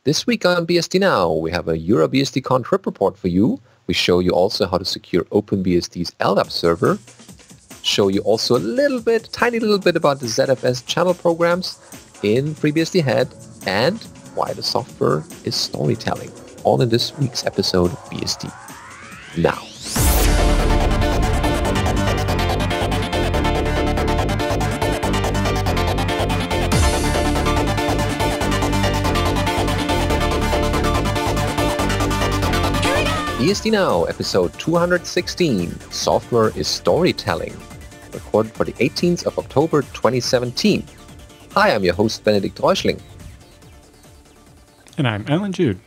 This week on BSD Now, we have a EuroBSDcon trip report for you. We show you also how to secure OpenBSD's LDAP server. Show you also tiny little bit about the ZFS channel programs in FreeBSD HEAD and why the software is storytelling. All in this week's episode of BSD Now. BSD Now, episode 216, Software is Storytelling, recorded for the 18th of October 2017. Hi, I'm your host, Benedikt Reuschling. And I'm Alan Jude.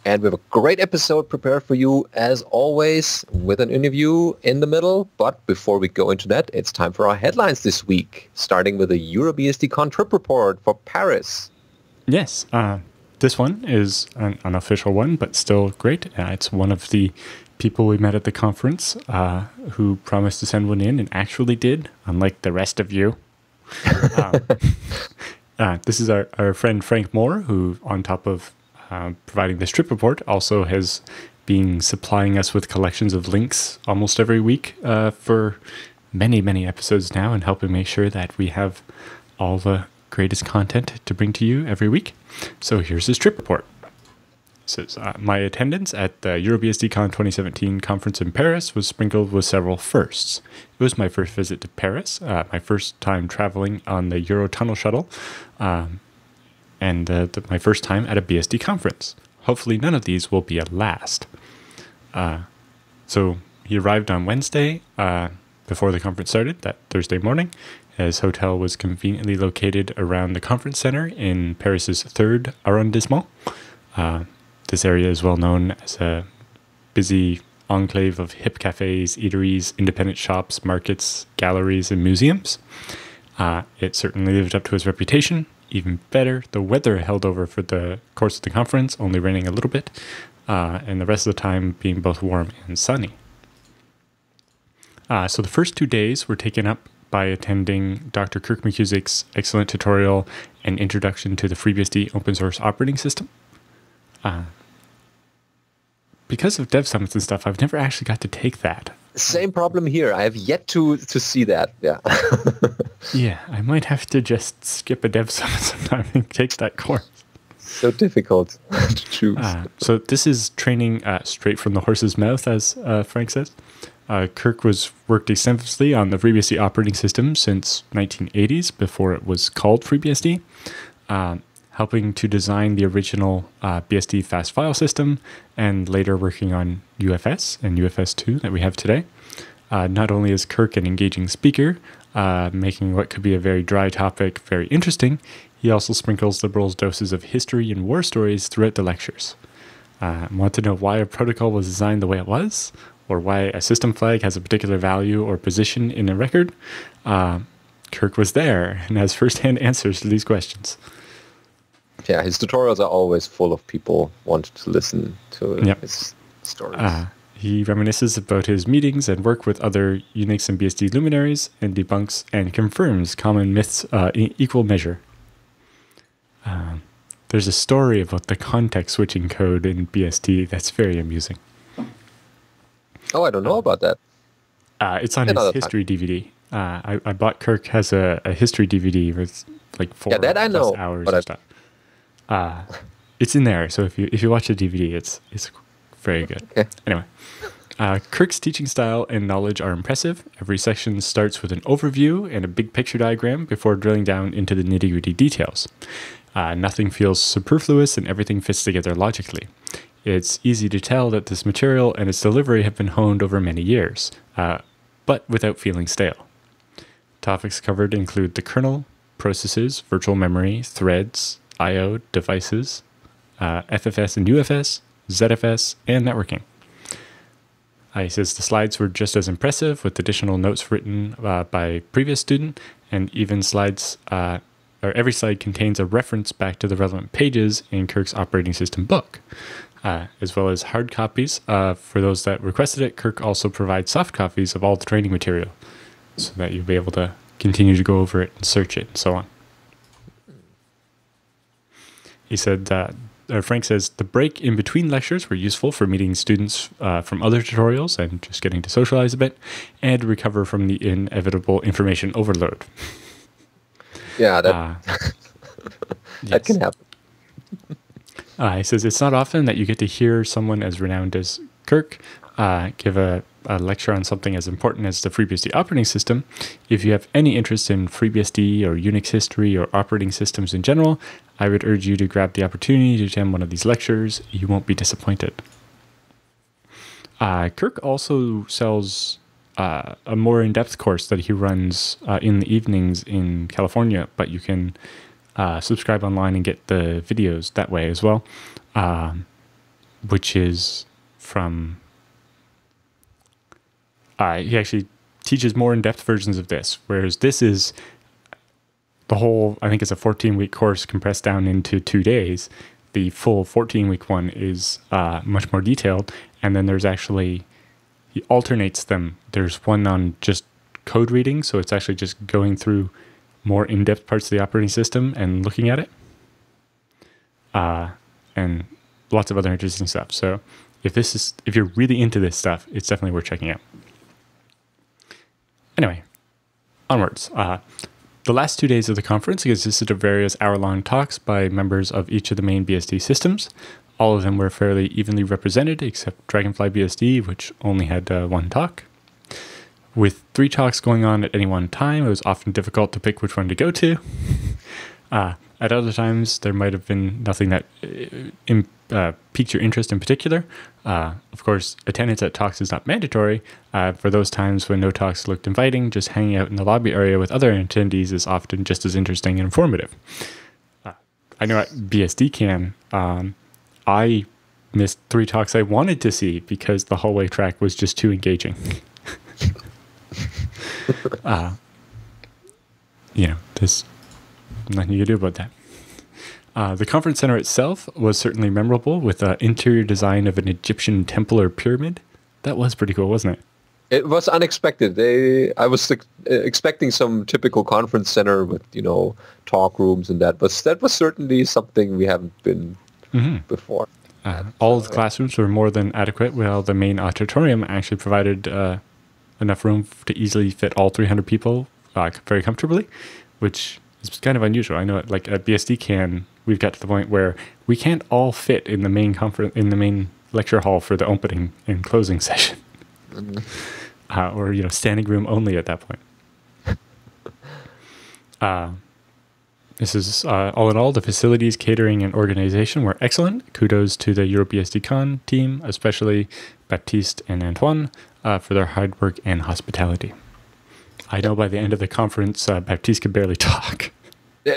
And we have a great episode prepared for you, as always, with an interview in the middle. But before we go into that, it's time for our headlines this week, starting with the EuroBSDcon trip report for Paris. Yes, this one is an unofficial one, but still great. It's one of the people we met at the conference who promised to send one in and actually did, unlike the rest of you. This is our friend Frank Moore, who, on top of providing this trip report, also has been supplying us with collections of links almost every week for many, many episodes now, and helping make sure that we have all the greatest content to bring to you every week. So here's his trip report. It says, my attendance at the EuroBSDcon 2017 conference in Paris was sprinkled with several firsts. It was my first visit to Paris, my first time traveling on the Eurotunnel shuttle, and my first time at a BSD conference. Hopefully none of these will be a last. So he arrived on Wednesday before the conference started, that Thursday morning. His hotel was conveniently located around the conference center in Paris's 3rd arrondissement. This area is well known as a busy enclave of hip cafes, eateries, independent shops, markets, galleries, and museums. It certainly lived up to its reputation. Even better, the weather held over for the course of the conference, only raining a little bit, and the rest of the time being both warm and sunny. So the first 2 days were taken up by attending Dr. Kirk McCusick's excellent tutorial and introduction to the FreeBSD open source operating system. Because of Dev Summits and stuff, I've never actually got to take that. Same problem here. I have yet to see that. Yeah. Yeah, I might have to just skip a Dev Summit sometime and take that course. So difficult to choose. So this is training straight from the horse's mouth, as Frank says. Kirk worked extensively on the FreeBSD operating system since 1980s, before it was called FreeBSD, helping to design the original BSD fast file system, and later working on UFS and UFS 2 that we have today. Not only is Kirk an engaging speaker, making what could be a very dry topic very interesting, he also sprinkles liberal doses of history and war stories throughout the lectures. Want to know why a protocol was designed the way it was? Or why a system flag has a particular value or position in a record? Kirk was there and has first-hand answers to these questions. Yeah, his tutorials are always full of people wanting to listen to his stories. He reminisces about his meetings and work with other Unix and BSD luminaries, and debunks and confirms common myths in equal measure. There's a story about the context switching code in BSD that's very amusing. Oh, I don't know about that. It's on his history DVD. I bought Kirk has a history DVD with like 4 that I know, hours but of stuff. It's in there, so if you watch the DVD, it's very good. Okay. Anyway, Kirk's teaching style and knowledge are impressive. Every section starts with an overview and a big picture diagram before drilling down into the nitty-gritty details. Nothing feels superfluous and everything fits together logically. It's easy to tell that this material and its delivery have been honed over many years, but without feeling stale. Topics covered include the kernel, processes, virtual memory, threads, I/O, devices, FFS and UFS, ZFS, and networking. He says the slides were just as impressive, with additional notes written by a previous student, and even slides, or every slide contains a reference back to the relevant pages in Kirk's operating system book. As well as hard copies. For those that requested it, Kirk also provides soft copies of all the training material, so that you'll be able to continue to go over it and search it and so on. He said, Frank says, the break in between lectures were useful for meeting students from other tutorials and just getting to socialize a bit and recover from the inevitable information overload. Yeah, that, that can happen. He says, it's not often that you get to hear someone as renowned as Kirk give a lecture on something as important as the FreeBSD operating system. If you have any interest in FreeBSD or Unix history or operating systems in general, I would urge you to grab the opportunity to attend one of these lectures. You won't be disappointed. Kirk also sells a more in-depth course that he runs in the evenings in California, but you can subscribe online and get the videos that way as well, which is from... he actually teaches more in-depth versions of this, whereas this is the whole, I think it's a 14-week course compressed down into 2 days. The full 14-week one is much more detailed, and then there's actually, he alternates them. There's one on just code reading, so it's actually just going through more in-depth parts of the operating system and looking at it, and lots of other interesting stuff. So if you're really into this stuff, it's definitely worth checking out. Anyway, onwards. The last 2 days of the conference consisted of various hour-long talks by members of each of the main BSD systems. All of them were fairly evenly represented, except Dragonfly BSD, which only had one talk. With 3 talks going on at any one time, it was often difficult to pick which one to go to. At other times, there might have been nothing that piqued your interest in particular. Of course, attendance at talks is not mandatory. For those times when no talks looked inviting, just hanging out in the lobby area with other attendees is often just as interesting and informative. I know at BSDcon, I missed 3 talks I wanted to see because the hallway track was just too engaging. There's nothing you can do about that. The conference center itself was certainly memorable, with an interior design of an Egyptian temple or pyramid. That was pretty cool, wasn't it? It was unexpected. I was expecting some typical conference center with, talk rooms and that, but that was certainly something we haven't been before. All the classrooms were more than adequate, while the main auditorium actually provided enough room to easily fit all 300 people very comfortably, which is kind of unusual. I know, like at BSDcon, we've got to the point where we can't all fit in the main lecture hall for the opening and closing session, or standing room only at that point. This is all in all, the facilities, catering, and organization were excellent. Kudos to the EuroBSDcon team, especially Baptiste and Antoine, for their hard work and hospitality. I know by the end of the conference, Baptiste could barely talk.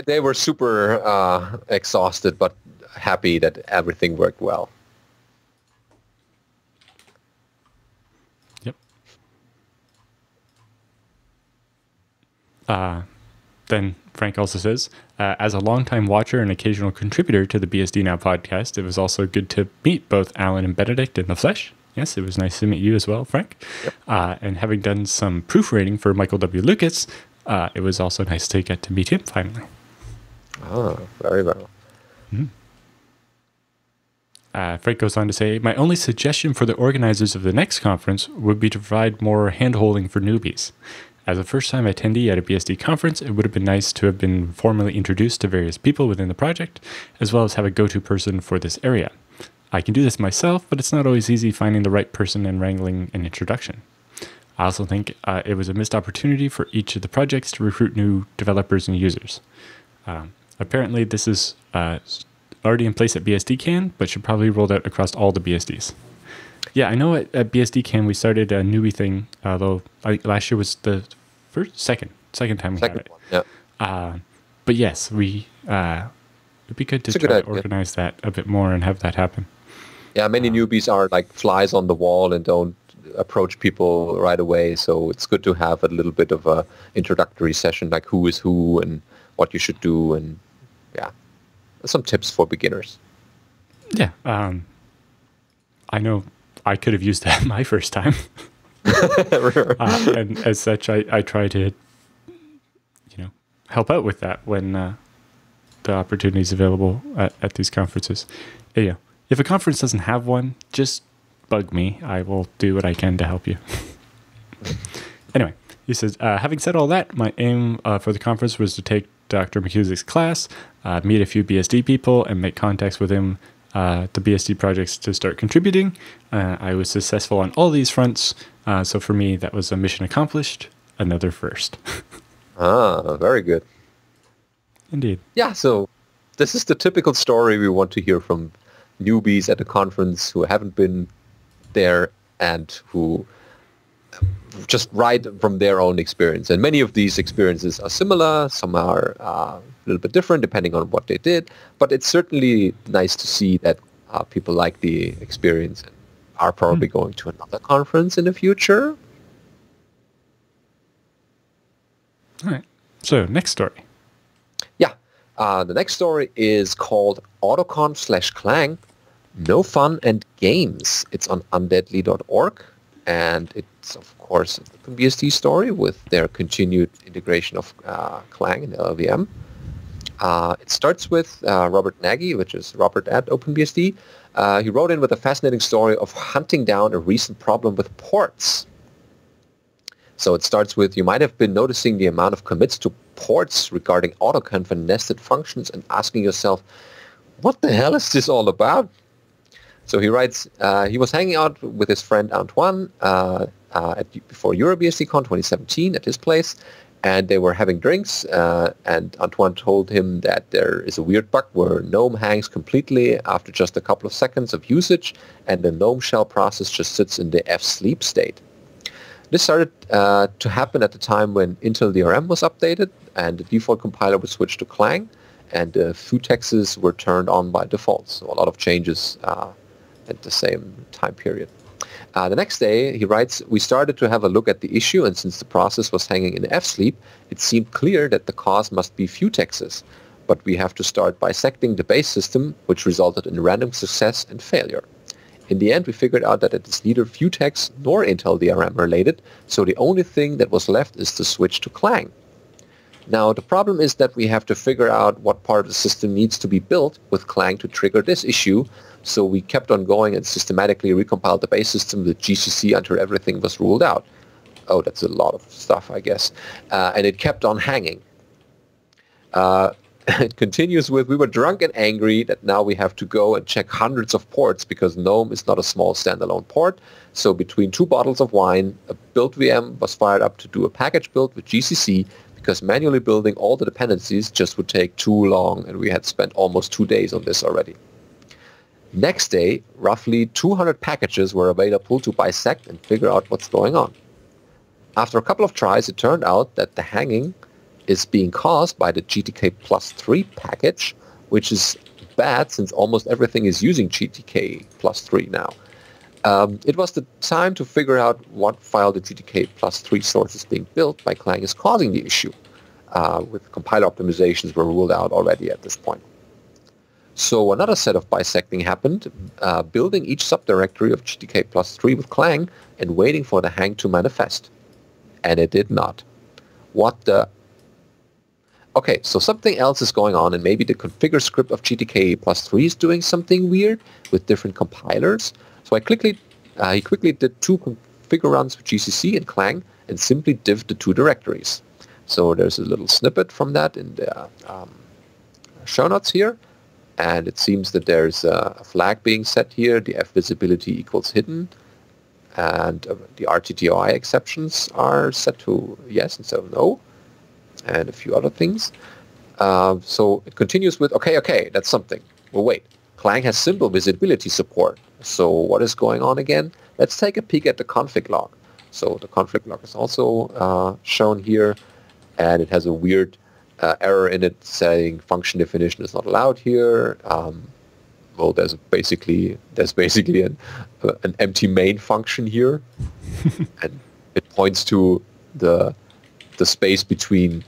They were super exhausted, but happy that everything worked well. Yep. Then Frank also says, as a longtime watcher and occasional contributor to the BSD Now podcast, it was also good to meet both Alan and Benedict in the flesh. Yes, it was nice to meet you as well, Frank. Yep. And having done some proofreading for Michael W. Lucas, it was also nice to get to meet him finally. Oh, very well. Frank goes on to say, my only suggestion for the organizers of the next conference would be to provide more hand-holding for newbies. As a first-time attendee at a BSD conference, it would have been nice to have been formally introduced to various people within the project, as well as have a go-to person for this area. I can do this myself, but it's not always easy finding the right person and wrangling an introduction. I also think it was a missed opportunity for each of the projects to recruit new developers and users. Apparently, this is already in place at BSDcon, but should probably be rolled out across all the BSDs. Yeah, I know at BSDcon we started a newbie thing, although last year was the second time we had it. Yeah. But yes, it'd be good to try to organize that a bit more and have that happen. Yeah, many newbies are like flies on the wall and don't approach people right away, so it's good to have a little bit of a introductory session, like who is who and what you should do, and some tips for beginners. Yeah, I know I could have used that my first time. And as such, I try to, help out with that when the opportunities available at these conferences. Yeah. If a conference doesn't have one, just bug me. I will do what I can to help you. Anyway, he says, having said all that, my aim for the conference was to take Dr. McCusick's class, meet a few BSD people, and make contacts with him, the BSD projects to start contributing. I was successful on all these fronts, so for me, that was a mission accomplished, another first. Very good. Indeed. Yeah, so this is the typical story we want to hear from newbies at a conference who haven't been there and who just write from their own experience. And many of these experiences are similar. Some are a little bit different depending on what they did. But it's certainly nice to see that people like the experience and are probably going to another conference in the future. All right. So next story. Yeah. The next story is called AutoConf/Clang, No Fun and Games. It's on undeadly.org. And it's, of course, an OpenBSD story with their continued integration of Clang and LLVM. It starts with Robert Nagy, which is Robert at OpenBSD. He wrote in with a fascinating story of hunting down a recent problem with ports. So it starts with, you might have been noticing the amount of commits to ports regarding AutoConf and nested functions and asking yourself, what the hell is this all about? So he writes, he was hanging out with his friend Antoine before EuroBSDcon 2017 at his place, and they were having drinks, and Antoine told him that there is a weird bug where GNOME hangs completely after just a couple of seconds of usage, and the GNOME shell process just sits in the F-sleep state. This started to happen at the time when Intel DRM was updated, and the default compiler was switched to Clang, and the futexes were turned on by default. So a lot of changes at the same time period. The next day, he writes, we started to have a look at the issue, and since the process was hanging in F-sleep, it seemed clear that the cause must be futexes. But we have to start bisecting the base system, which resulted in random success and failure. In the end, we figured out that it is neither futex nor Intel DRM related, so the only thing that was left is to switch to Clang. Now, the problem is that we have to figure out what part of the system needs to be built with Clang to trigger this issue, so we kept on going and systematically recompiled the base system with GCC until everything was ruled out. Oh, that's a lot of stuff, I guess. And it kept on hanging. It continues with, we were drunk and angry that now we have to go and check hundreds of ports because GNOME is not a small standalone port. So between 2 bottles of wine, a build VM was fired up to do a package build with GCC because manually building all the dependencies just would take too long, and we had spent almost 2 days on this already. Next day, roughly 200 packages were available to bisect and figure out what's going on. After a couple of tries, it turned out that the hanging is being caused by the GTK plus 3 package, which is bad since almost everything is using GTK plus 3 now. It was the time to figure out what file the GTK plus 3 source is being built by Clang is causing the issue, with compiler optimizations were ruled out already at this point. So another set of bisecting happened, building each subdirectory of GTK plus 3 with Clang and waiting for the hang to manifest. And it did not. What the... Okay, so something else is going on, and maybe the configure script of GTK plus 3 is doing something weird with different compilers. So he quickly did 2 configure runs with GCC and Clang and simply dived the 2 directories. So there's a little snippet from that in the show notes here. And it seems that there's a flag being set here, the F visibility equals hidden, and the RTTOI exceptions are set to yes instead of no, and a few other things. So it continues with, okay, that's something. Well, wait, Clang has symbol visibility support. So what is going on again? Let's take a peek at the config log. So the config log is also shown here, and it has a weird error in it saying function definition is not allowed here. Well, there's basically an empty main function here, and it points to the space between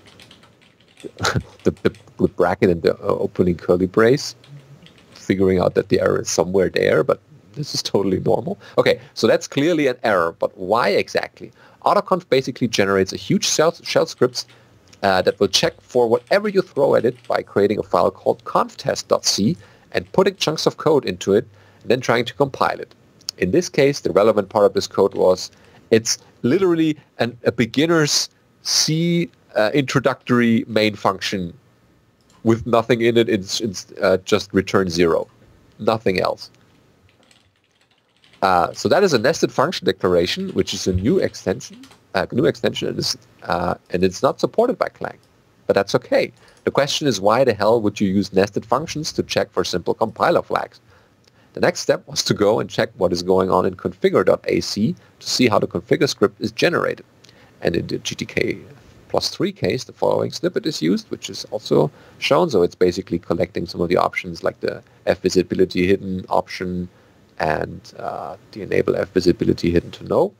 the bracket and the opening curly brace, figuring out that the error is somewhere there, but this is totally normal. Okay, so that's clearly an error, but why exactly? AutoConf basically generates a huge shell scripts that will check for whatever you throw at it by creating a file called conftest.c and putting chunks of code into it, and then trying to compile it. In this case, the relevant part of this code was it's literally a beginner's C introductory main function with nothing in it. It's just return 0, nothing else. So that is a nested function declaration, which is a new extension. And it's not supported by Clang, but that's okay. The question is, why the hell would you use nested functions to check for simple compiler flags? The next step was to go and check what is going on in configure.ac to see how the configure script is generated. And in the GTK+3 case, the following snippet is used, which is also shown. So it's basically collecting some of the options like the fVisibility hidden option and the enable fVisibility hidden to no.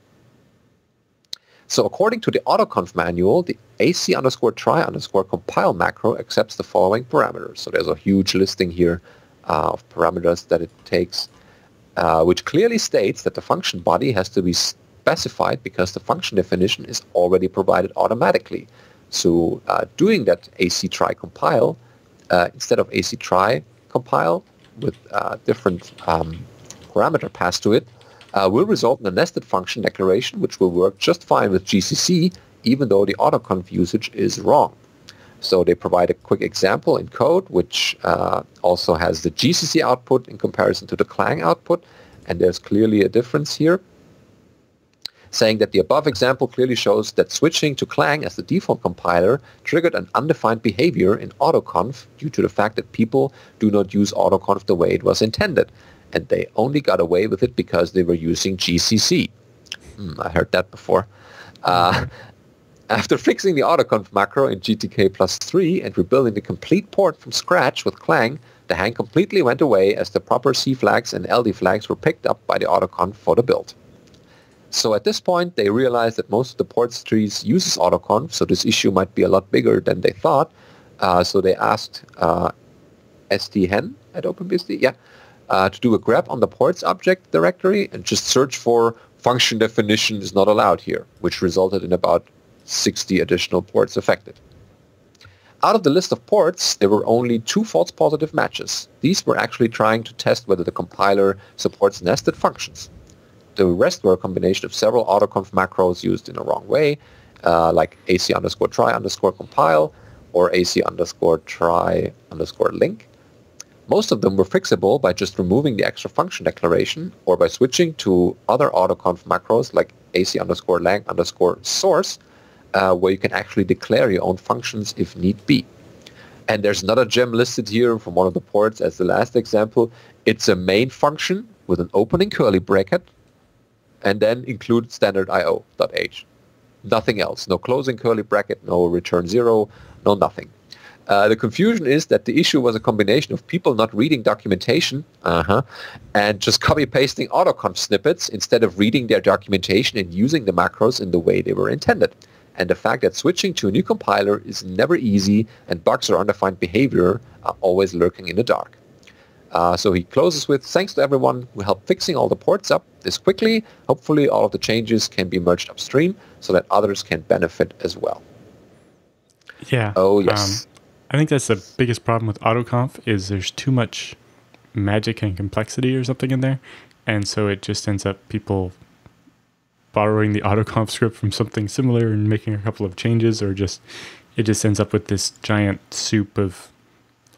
So according to the autoconf manual, the AC_try_compile macro accepts the following parameters. So there's a huge listing here of parameters that it takes, which clearly states that the function body has to be specified because the function definition is already provided automatically. So doing that AC try compile instead of AC try compile with different parameter passed to it will result in a nested function declaration, which will work just fine with GCC, even though the autoconf usage is wrong. So they provide a quick example in code, which also has the GCC output in comparison to the Clang output, and there's clearly a difference here, saying that the above example clearly shows that switching to Clang as the default compiler triggered an undefined behavior in autoconf due to the fact that people do not use autoconf the way it was intended, and they only got away with it because they were using GCC. I heard that before. After fixing the autoconf macro in GTK+3 and rebuilding the complete port from scratch with Clang, the hang completely went away as the proper C flags and LD flags were picked up by the autoconf for the build. So at this point, they realized that most of the ports trees uses autoconf, so this issue might be a lot bigger than they thought. So they asked SDHen at OpenBSD, to do a grep on the ports object directory and just search for function definition is not allowed here, which resulted in about 60 additional ports affected. Out of the list of ports, there were only 2 false positive matches. These were actually trying to test whether the compiler supports nested functions. The rest were a combination of several autoconf macros used in a wrong way, like AC_try_compile or AC_try_link. Most of them were fixable by just removing the extra function declaration or by switching to other autoconf macros like AC_lang_source, where you can actually declare your own functions if need be. And there's another gem listed here from one of the ports as the last example. It's a main function with an opening curly bracket and then include standard io.h. Nothing else. No closing curly bracket, no return 0, no nothing. The confusion is that the issue was a combination of people not reading documentation and just copy-pasting autoconf snippets instead of reading their documentation and using the macros in the way they were intended. And the fact that switching to a new compiler is never easy and bugs or undefined behavior are always lurking in the dark. So he closes with, thanks to everyone who helped fixing all the ports up this quickly. Hopefully all of the changes can be merged upstream so that others can benefit as well. Yeah. Oh, yes. I think that's the biggest problem with autoconf is there's too much magic and complexity or something in there. And so it just ends up people borrowing the autoconf script from something similar and making a couple of changes, or it just ends up with this giant soup of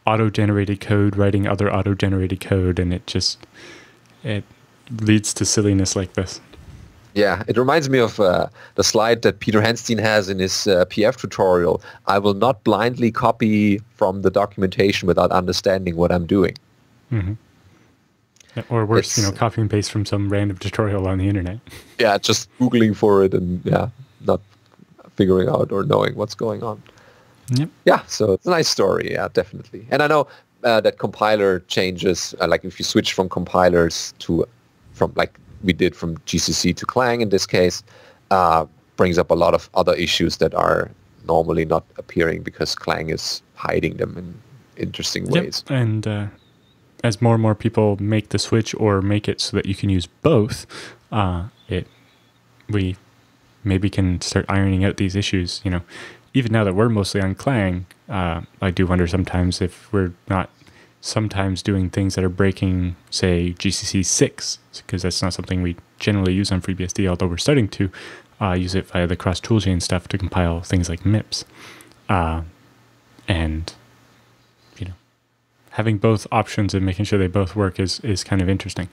auto-generated code writing other auto-generated code, and it leads to silliness like this. Yeah, it reminds me of the slide that Peter Henstein has in his PF tutorial. I will not blindly copy from the documentation without understanding what I'm doing. Mm-hmm. Or worse, copy and paste from some random tutorial on the internet. Yeah, just Googling for it and not figuring out or knowing what's going on. Yep. Yeah, so it's a nice story, definitely. And I know that compiler changes, like if you switch from compilers from we did from GCC to Clang in this case, brings up a lot of other issues that are normally not appearing because Clang is hiding them in interesting ways. Yep. And as more and more people make the switch or make it so that you can use both, we maybe can start ironing out these issues. even now that we're mostly on Clang, I do wonder sometimes if we're not sometimes doing things that are breaking, say, GCC 6, because that's not something we generally use on FreeBSD, although we're starting to use it via the cross toolchain stuff to compile things like MIPS. And, having both options and making sure they both work is kind of interesting.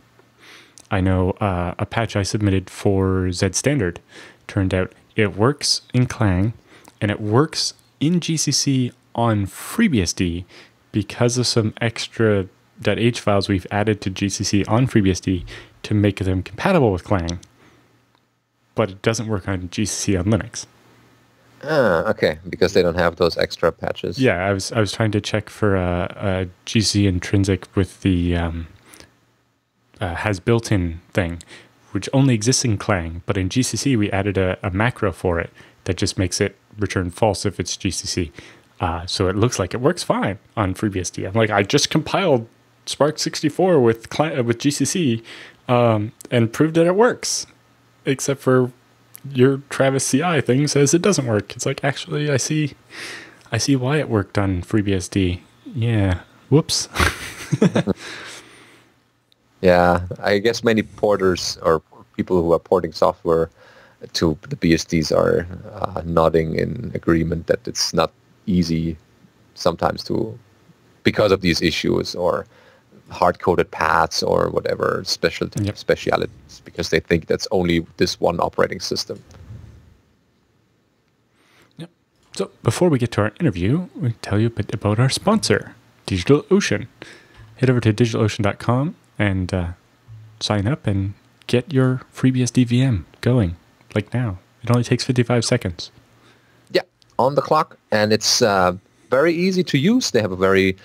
I know a patch I submitted for Z Standard turned out it works in Clang and it works in GCC on FreeBSD because of some extra .h files we've added to GCC on FreeBSD to make them compatible with Clang, but it doesn't work on GCC on Linux. Okay, because they don't have those extra patches. Yeah, I was trying to check for a GCC intrinsic with the has built-in thing, which only exists in Clang, but in GCC we added a macro for it that just makes it return false if it's GCC. So it looks like it works fine on FreeBSD. I'm like, I just compiled Spark 64 with GCC and proved that it works, except for your Travis CI thing says it doesn't work. It's like, actually, I see why it worked on FreeBSD. Yeah, whoops. Yeah, I guess many porters or people who are porting software to the BSDs are nodding in agreement that it's not easy sometimes because of these issues or hard-coded paths or whatever specialities, because they think that's only this one operating system. Yep. So before we get to our interview, we tell you a bit about our sponsor, DigitalOcean. Head over to DigitalOcean.com and sign up and get your FreeBSD VM going, like now. It only takes 55 seconds. Yeah, on the clock, and it's very easy to use. They have a very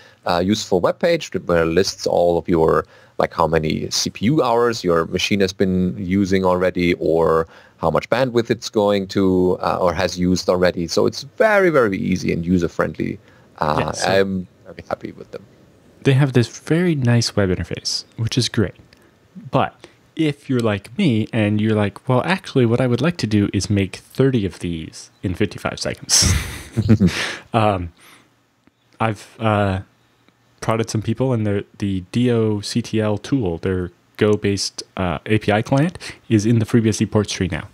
useful webpage where it lists all of your, like how many CPU hours your machine has been using already, or how much bandwidth it's going to or has used already. So it's very, very easy and user-friendly. I'm very happy with them. They have this very nice web interface, which is great. But if you're like me and you're like, well, actually, what I would like to do is make 30 of these in 55 seconds. I've prodded some people, and the DOCTL tool, their Go-based API client, is in the FreeBSD ports tree now.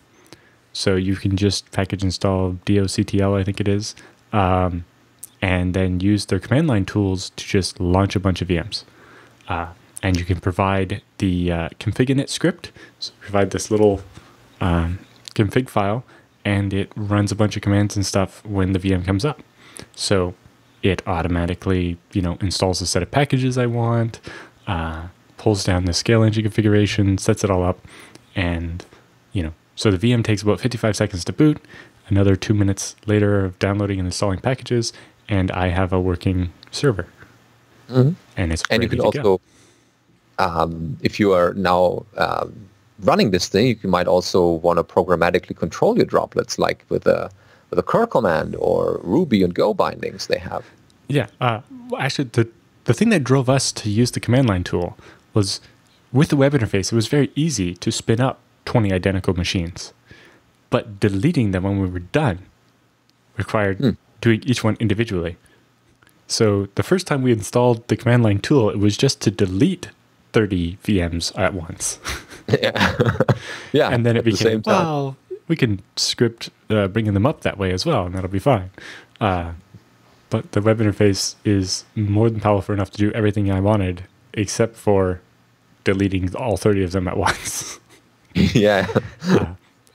So you can just package install DOCTL, I think it is, and then use their command line tools to just launch a bunch of VMs. And you can provide the config init script, so provide this little config file, and it runs a bunch of commands and stuff when the VM comes up. So it automatically, installs a set of packages I want, pulls down the scale engine configuration, sets it all up, and, so the VM takes about 55 seconds to boot, another 2 minutes later of downloading and installing packages, and I have a working server. Mm-hmm. And it's and ready you can to also, go. If you are now running this thing, you might also want to programmatically control your droplets, like with a curl command or Ruby and Go bindings they have. Yeah. Actually, the thing that drove us to use the command line tool was with the web interface, it was very easy to spin up 20 identical machines. But deleting them when we were done required doing each one individually. So the first time we installed the command line tool, it was just to delete 30 VMs at once. Yeah. Yeah. And then it became, well, we can script bringing them up that way as well, and that'll be fine. But the web interface is more than powerful enough to do everything I wanted, except for deleting all 30 of them at once. Yeah.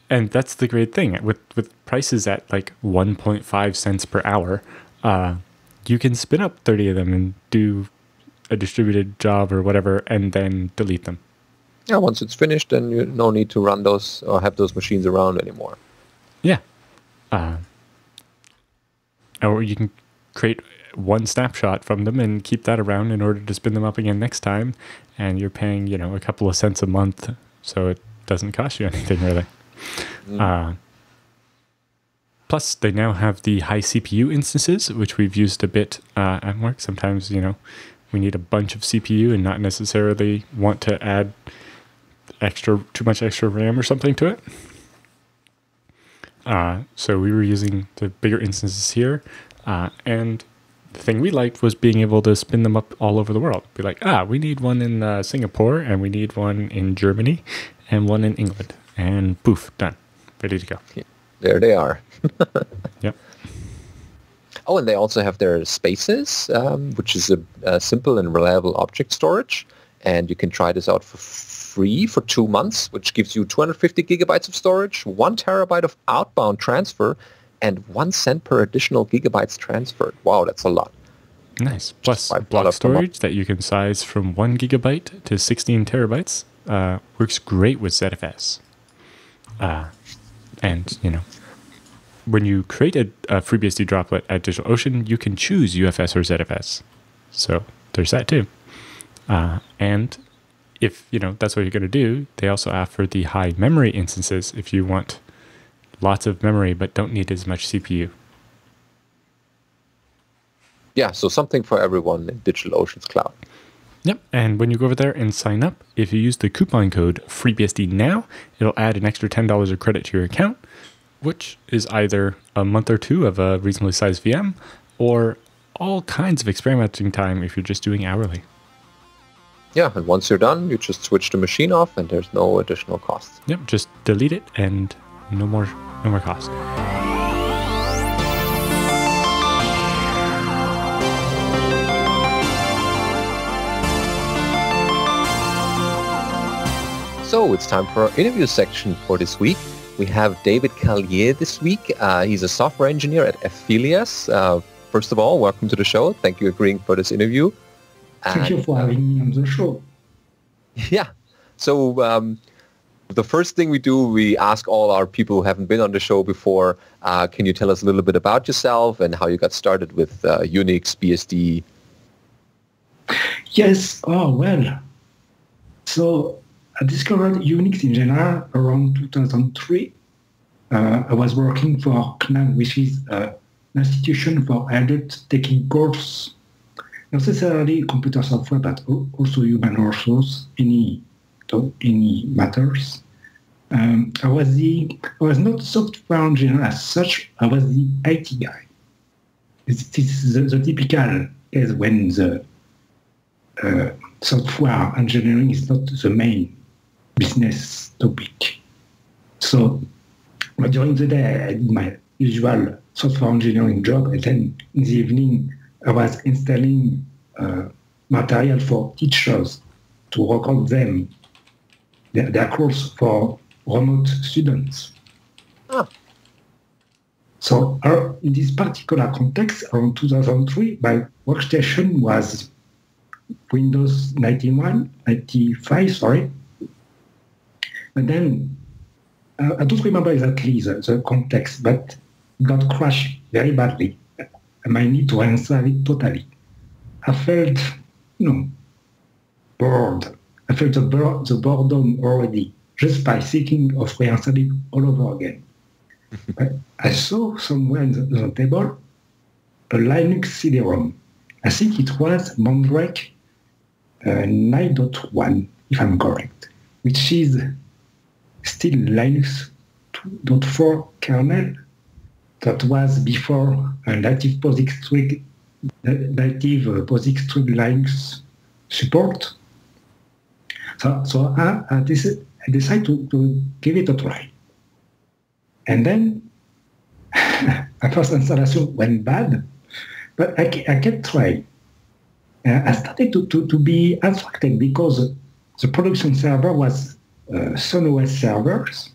And that's the great thing. With prices at like 1.5 cents per hour, you can spin up 30 of them and do a distributed job or whatever, and then delete them. Yeah, once it's finished, then you no need to run those or have those machines around anymore. Yeah. Or you can create one snapshot from them and keep that around in order to spin them up again next time. And you're paying, a couple of cents a month, so it doesn't cost you anything really. Plus, they now have the high CPU instances, which we've used a bit at work. Sometimes, we need a bunch of CPU and not necessarily want to add too much extra RAM or something to it. So we were using the bigger instances here. And the thing we liked was being able to spin them up all over the world. Be like, we need one in Singapore, and we need one in Germany, and one in England. And poof, done. Ready to go. Yeah, there they are. Yep. Oh, and they also have their spaces, which is a simple and reliable object storage. And you can try this out for free for 2 months, which gives you 250 gigabytes of storage, 1 terabyte of outbound transfer, and 1 cent per additional gigabytes transferred. Wow, that's a lot. Nice. Plus block storage that you can size from 1 gigabyte to 16 terabytes. Works great with ZFS. And, when you create a FreeBSD droplet at DigitalOcean, you can choose UFS or ZFS. So there's that too. And if, that's what you're going to do, they also offer the high memory instances if you want lots of memory but don't need as much CPU. Yeah, so something for everyone in DigitalOcean's cloud. Yep, and when you go over there and sign up, if you use the coupon code FreeBSD Now, it'll add an extra $10 of credit to your account, which is either a month or 2 of a reasonably sized VM or all kinds of experimenting time if you're just doing hourly. Yeah, and once you're done, you just switch the machine off and there's no additional cost. Yep, just delete it and no more cost. So it's time for our interview section for this week. We have David Carlier this week. He's a software engineer at Affilias. First of all, welcome to the show. Thank you for agreeing for this interview. Thank you for having me on the show. Yeah. So the first thing we do, we ask all our people who haven't been on the show before, can you tell us a little bit about yourself and how you got started with Unix, BSD? Yes. Oh, well. So I discovered Unix in general around 2003. I was working for Clang, which is an institution for adults taking courses, not necessarily computer software, but also human resources, any matters. I was not software engineer as such. I was the IT guy. This is the typical case when the software engineering is not the main business topic. So during the day, I did my usual software engineering job, and then in the evening, I was installing material for teachers to record them, their course for remote students. Oh. So in this particular context, around 2003, my workstation was Windows 95, sorry. And then, I don't remember exactly the context, but it got crashed very badly. I might need to install it totally. I felt, bored. I felt the boredom already just by thinking of reinstalling it all over again. But I saw somewhere on the table a Linux CD-ROM. I think it was Mandrake 9.1, if I'm correct, which is still Linux 2.4 kernel that was before a native POSIX Linux support. So I decided to give it a try. And then my first installation went bad, but I kept trying. I started to be attracted because the production server was SunOS servers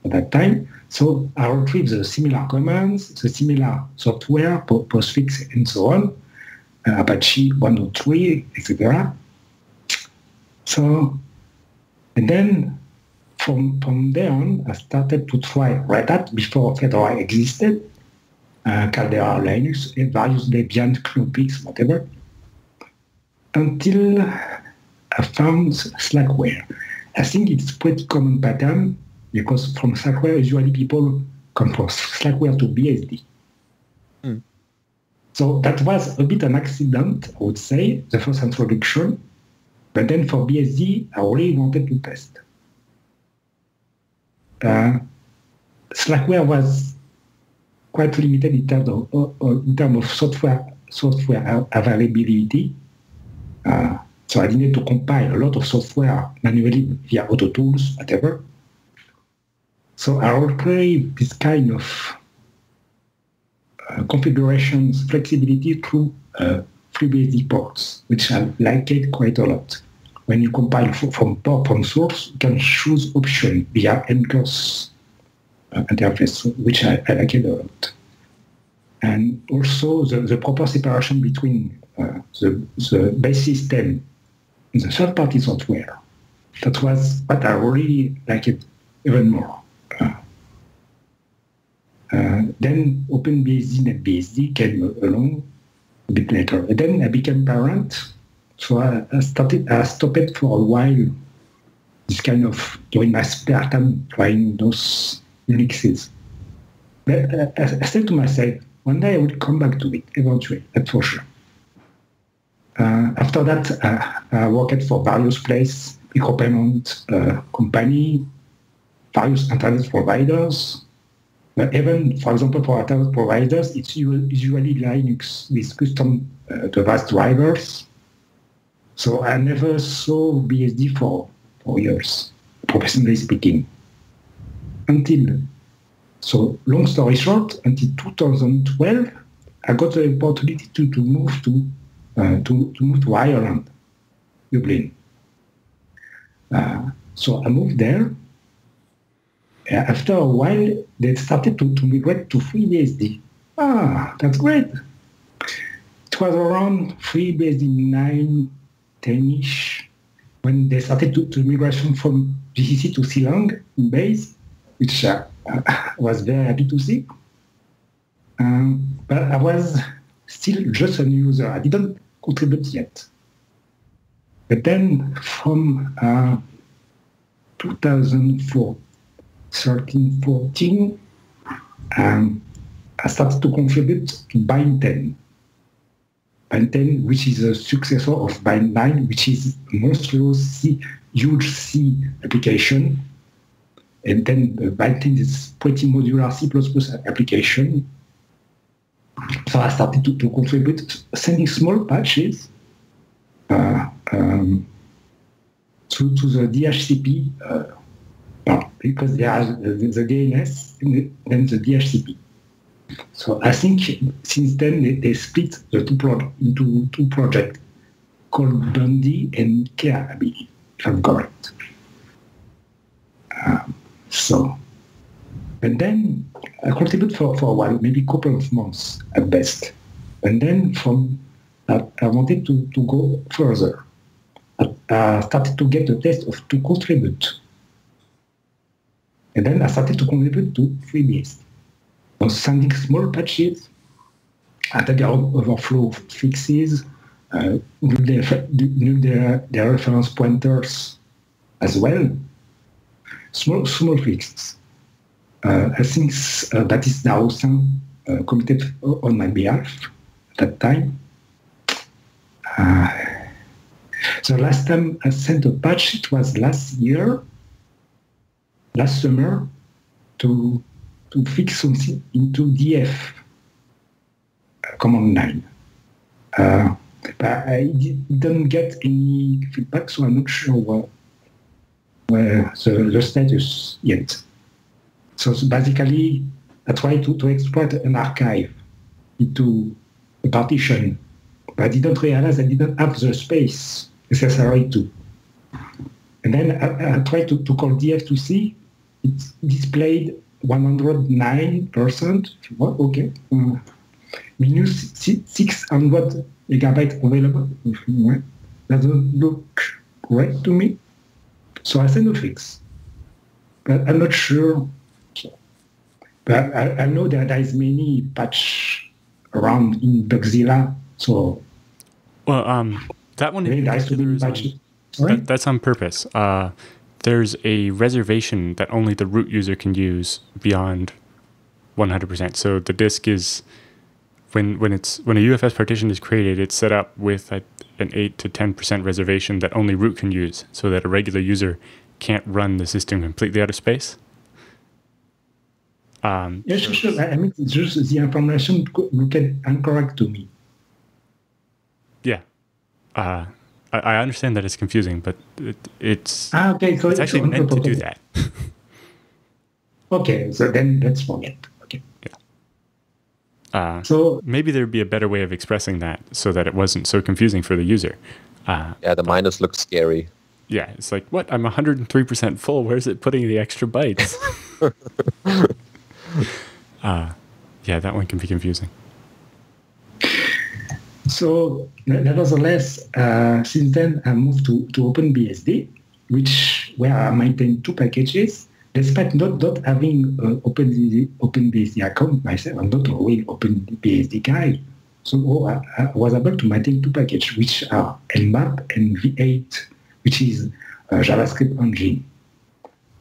at that time. So I retrieved the similar commands, the similar software, postfix and so on, Apache 103, etc. So, and then from there on, I started to try Red Hat before Fedora existed, Caldera Linux, and various Debian, Knoppix, whatever, until I found Slackware. I think it's pretty common pattern because from Slackware, usually people come from Slackware to BSD. Mm. So that was a bit an accident, I would say, the first introduction. But then for BSD, I really wanted to test. Slackware was quite limited in terms of software availability. So I needed to compile a lot of software manually via AutoTools, whatever. So I will create this kind of configurations, flexibility through FreeBSD ports, which I like it quite a lot. When you compile from source, you can choose option via NCORS interface, which I like it a lot. And also the proper separation between the base system and the third-party software. That was what I really liked it even more. Then OpenBSD and BSD came along a bit later. And then I became parent, so I stopped it for a while, this kind of, during my spare time, trying those Unixes. But I said to myself, one day I will come back to it, eventually, that's for sure. After that, I worked for various places, micropayment company, various internet providers. Even, for example, for internet providers, it's usually Linux with custom device drivers. So I never saw BSD for years, professionally speaking. So long story short, until 2012, I got the opportunity to move to Ireland, Dublin. So I moved there. After a while, they started to migrate to FreeBSD. That's great. It was around FreeBSD 9, 10-ish, when they started to migration from GCC to Clang in base, which I was very happy to see. But I was still just a user. I didn't contribute yet. But then from 2004, 13, 14, I started to contribute to Bind 10. Bind 10, which is a successor of Bind 9, which is a monstrous huge C application. And then Bind 10 is pretty modular C++ application. So I started to contribute, sending small patches to the DHCP, because they are the DNS and then the DHCP. So I think since then they split the into two projects called Bundy and Kea, I believe, if I've got it. And then I contributed for a while, maybe a couple of months at best. And then from that, I wanted to go further. I started to get the taste of to contribute. And then I started to contribute to FreeBSD. I was sending small patches, added overflow fixes, their reference pointers as well. Small fixes. I think that is DigitalOcean committed on my behalf at that time. The last time I sent a patch, it was last summer, to fix something into DF command line. But I didn't get any feedback, so I'm not sure where the status yet. So basically, I tried to export an archive into a partition, but I didn't realize I didn't have the space necessary to. And then I tried to call DF to see. It displayed 109%. Okay. Minus 600 megabytes available. Doesn't look correct to me. So I sent a fix. But I'm not sure. But I know that there is many patch around in Bugzilla. So that one that's on purpose. There's a reservation that only the root user can use beyond 100%. So the disk is when a UFS partition is created, it's set up with an 8 to 10% reservation that only root can use, so that a regular user can't run the system completely out of space. Yeah, sure. I mean, it's just the information look incorrect to me. Yeah. I understand that it's confusing, but it's okay. So it's actually meant to do that. Okay, so then let's forget. Okay. Yeah. So maybe there'd be a better way of expressing that so that it wasn't so confusing for the user. Yeah, the minus looks scary. Yeah, it's like, what? I'm 103% full. Where's it putting the extra bytes? Yeah, that one can be confusing. So nevertheless, since then I moved to OpenBSD, where I maintain two packages. Despite not having OpenBSD account myself, I'm not a real OpenBSD guy. So I was able to maintain two packages, which are LDAP and V8, which is a JavaScript engine.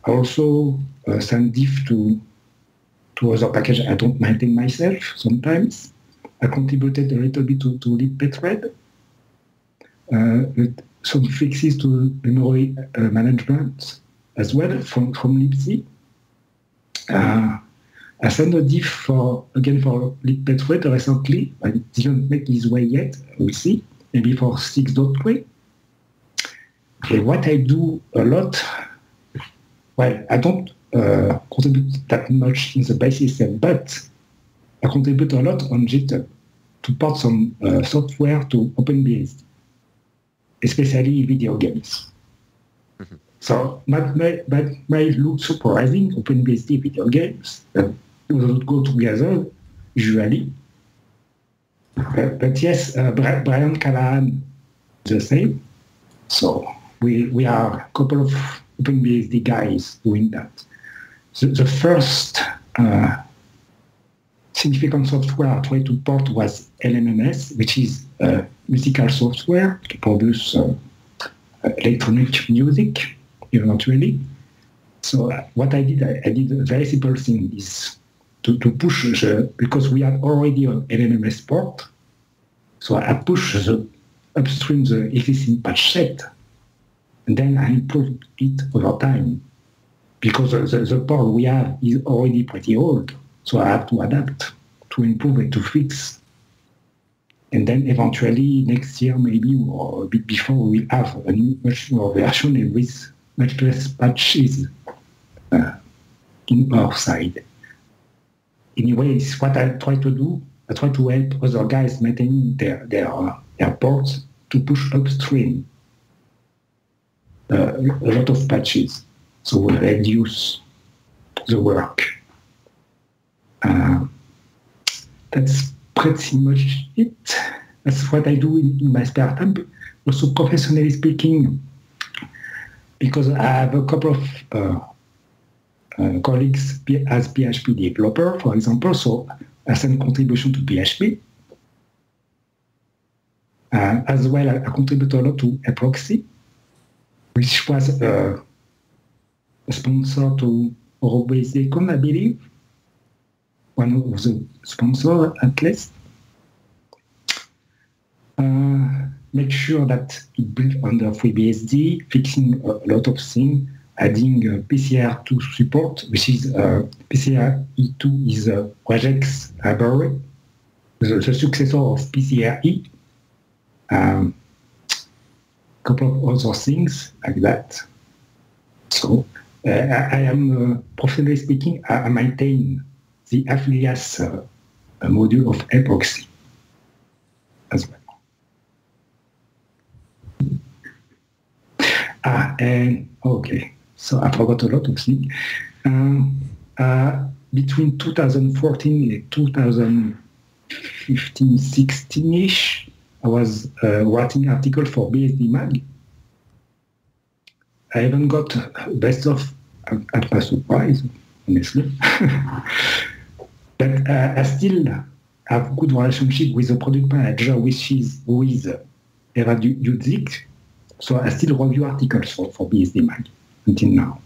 I also send diff to other packages I don't maintain myself sometimes. I contributed a little bit to libpthread, some fixes to memory management as well from libc. I sent a diff for libpthread recently, but it didn't make its way yet. We'll see, maybe for 6.3. Okay, what I do a lot, well, I don't contribute that much in the base system, but I contribute a lot on GitHub to port some software to OpenBSD, especially video games. Mm-hmm. So that might look surprising, OpenBSD video games, that don't go together usually. But yes, Brian Callahan the same. So we are a couple of OpenBSD guys doing that. So the first significant software I tried to port was LMMS, which is musical software to produce electronic music eventually. So what I did a very simple thing is to push because we had already an LMMS port. So I push upstream the existing patch set, and then I improved it over time because the port we have is already pretty old. So I have to adapt, to improve it, to fix. And then eventually next year, maybe, or a bit before, we'll have a much more version with much less patches in our side. Anyway, it's what I try to do. I try to help other guys maintaining their ports to push upstream a lot of patches. So we'll reduce the work. That's pretty much it. That's what I do in my spare time. Also, professionally speaking, because I have a couple of colleagues as PHP developer, for example, so I send contribution to PHP. As well, I contribute a lot to Epoxy, which was a sponsor to EuroBSDcon, I believe. One of the sponsors, at least. Make sure that it builds under FreeBSD, fixing a lot of things, adding PCR2 support, which is PCRE2 is a regex library, the successor of PCRE. Couple of other things like that. So I am, professionally speaking, I maintain the Affilias module of Epoxy as well. And okay, so I forgot a lot of things. Between 2014 and 2015, 16-ish, I was writing articles for BSD Mag. I haven't got best of at my surprise, honestly. But I still have good relationship with the product manager, who is Eva Dudzik. So I still review articles for BSD Mag until now.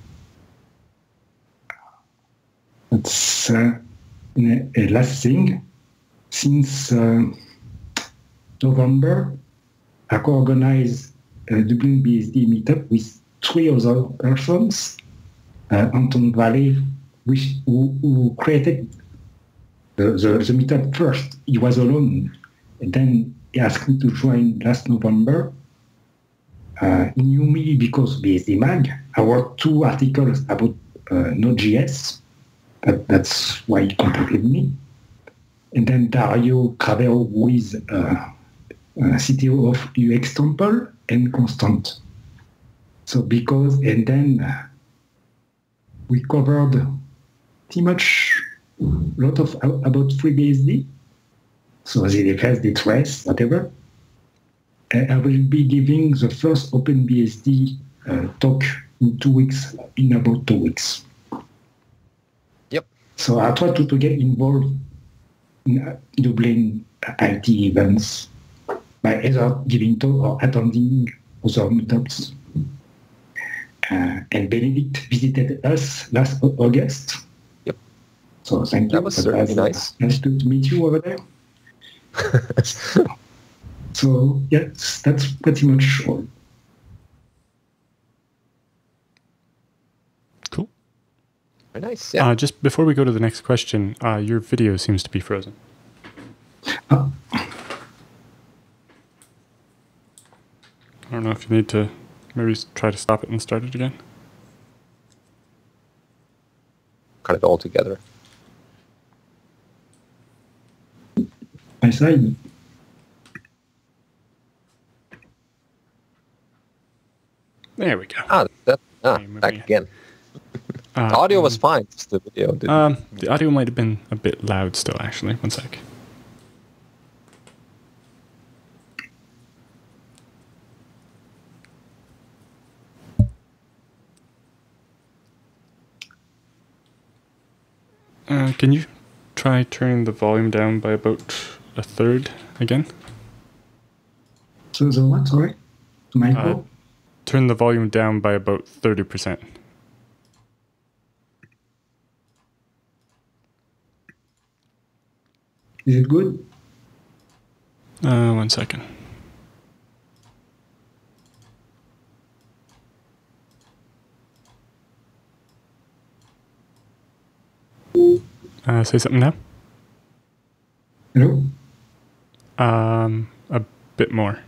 That's a last thing. Since November, I co-organized a Dublin BSD meetup with 3 other persons, Anton Valley who created the meetup first. He was alone, and then he asked me to join last November. He knew me because BSD Mag. I wrote 2 articles about Node.js. That's why he contacted me. And then Dario Cravero, who is CTO of UX Temple, and Constant. So and then we covered pretty much a lot about FreeBSD. So ZFS, the trace, whatever. I will be giving the first OpenBSD talk in 2 weeks, in about 2 weeks. Yep. So I try to get involved in Dublin IT events by either giving talk or attending other meetups. And Benedict visited us last August. Yep. So thank you. That was certainly nice. Nice to meet you over there. So yes, that's pretty much all. Cool. Very nice. Yeah. Just before we go to the next question, your video seems to be frozen. I don't know if you need to maybe try to stop it and start it again. Cut it all together. My side. There we go. Back again. The audio was fine. Just the video didn't. The audio might have been a bit loud still, actually. One sec. Can you try turning the volume down by about 1/3 again? So the what, sorry? The micro? Turn the volume down by about 30%. Is it good? 1 second. Say something now. Hello? A bit more.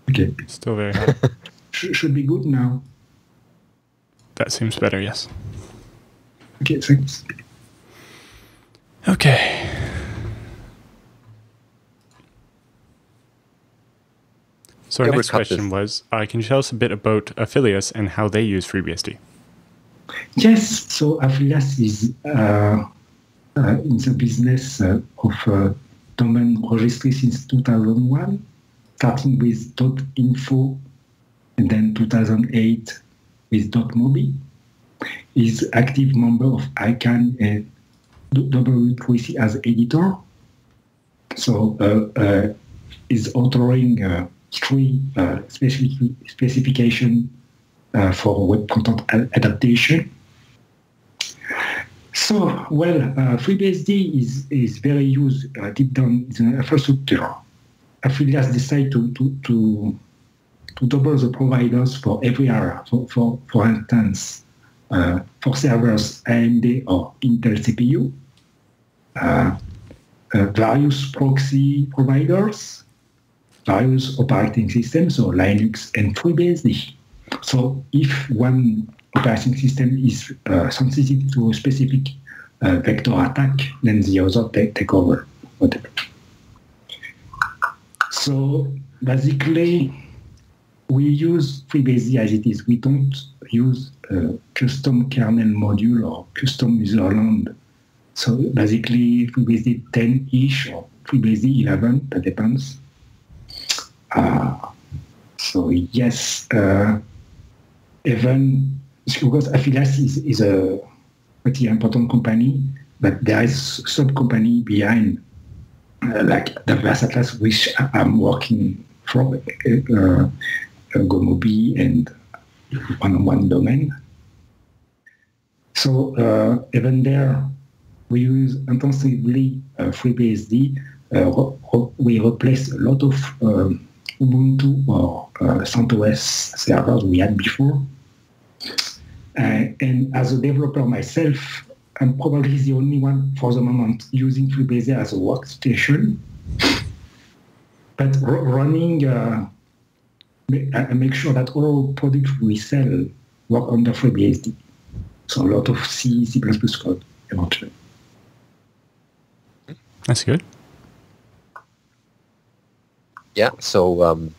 Okay. Still very high. Should be good now. That seems better, yes. Okay, thanks. Okay. So our next question was, can you tell us a bit about Affilias and how they use FreeBSD? Yes, so Affilias is in the business of domain registry since 2001, starting with .info and then 2008 with .mobi. Is active member of ICANN and W3C as editor. So is authoring 3 specification for web content adaptation. So, well, FreeBSD is very used deep down in the infrastructure. Affilias decide to double the providers for every area. For instance, for servers AMD or Intel CPU, various proxy providers, various operating systems, so Linux and FreeBSD. So if one operating system is sensitive to a specific vector attack, then the other take over, whatever. So basically, we use FreeBSD as it is. We don't use a custom kernel module or custom userland. So basically, FreeBSD 10-ish or FreeBSD 11, that depends. So yes, even because Affilias is a pretty important company, but there is a sub-company behind, like the Atlas, which I'm working for, GoMobi and one domain. So even there, we use intensively FreeBSD. We replace a lot of Ubuntu or CentOS servers we had before. And as a developer myself, I'm probably the only one for the moment using FreeBSD as a workstation. But running, make sure that all products we sell work under FreeBSD. So a lot of C, C++ code eventually. That's good. Yeah. So,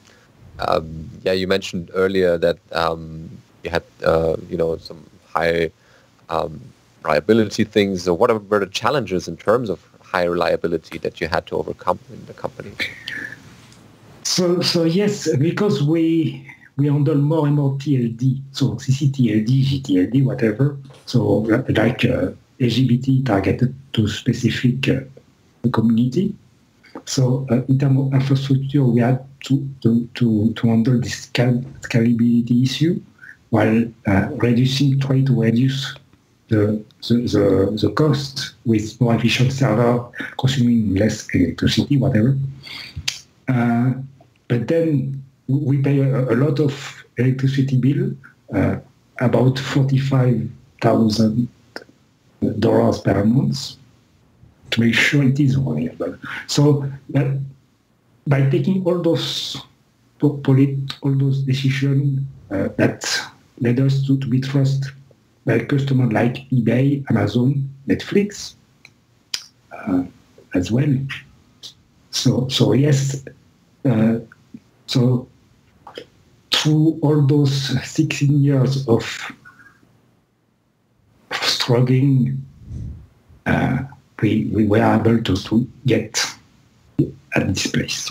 yeah, you mentioned earlier that you had, some high reliability things. So what were the challenges in terms of high reliability that you had to overcome in the company? So yes, because we handle more and more TLD, so CCTLD, GTLD, whatever. So like LGBT targeted to specific community. So in terms of infrastructure, we had to handle this scalability issue while trying to reduce the cost with more efficient server, consuming less electricity, whatever. But then we pay a lot of electricity bill, about $45,000 per month, to make sure it is reliable. So by taking all those decisions that led us to be trusted by customers like eBay, Amazon, Netflix, as well. So yes. So through all those 16 years of struggling, we were able to get at this place.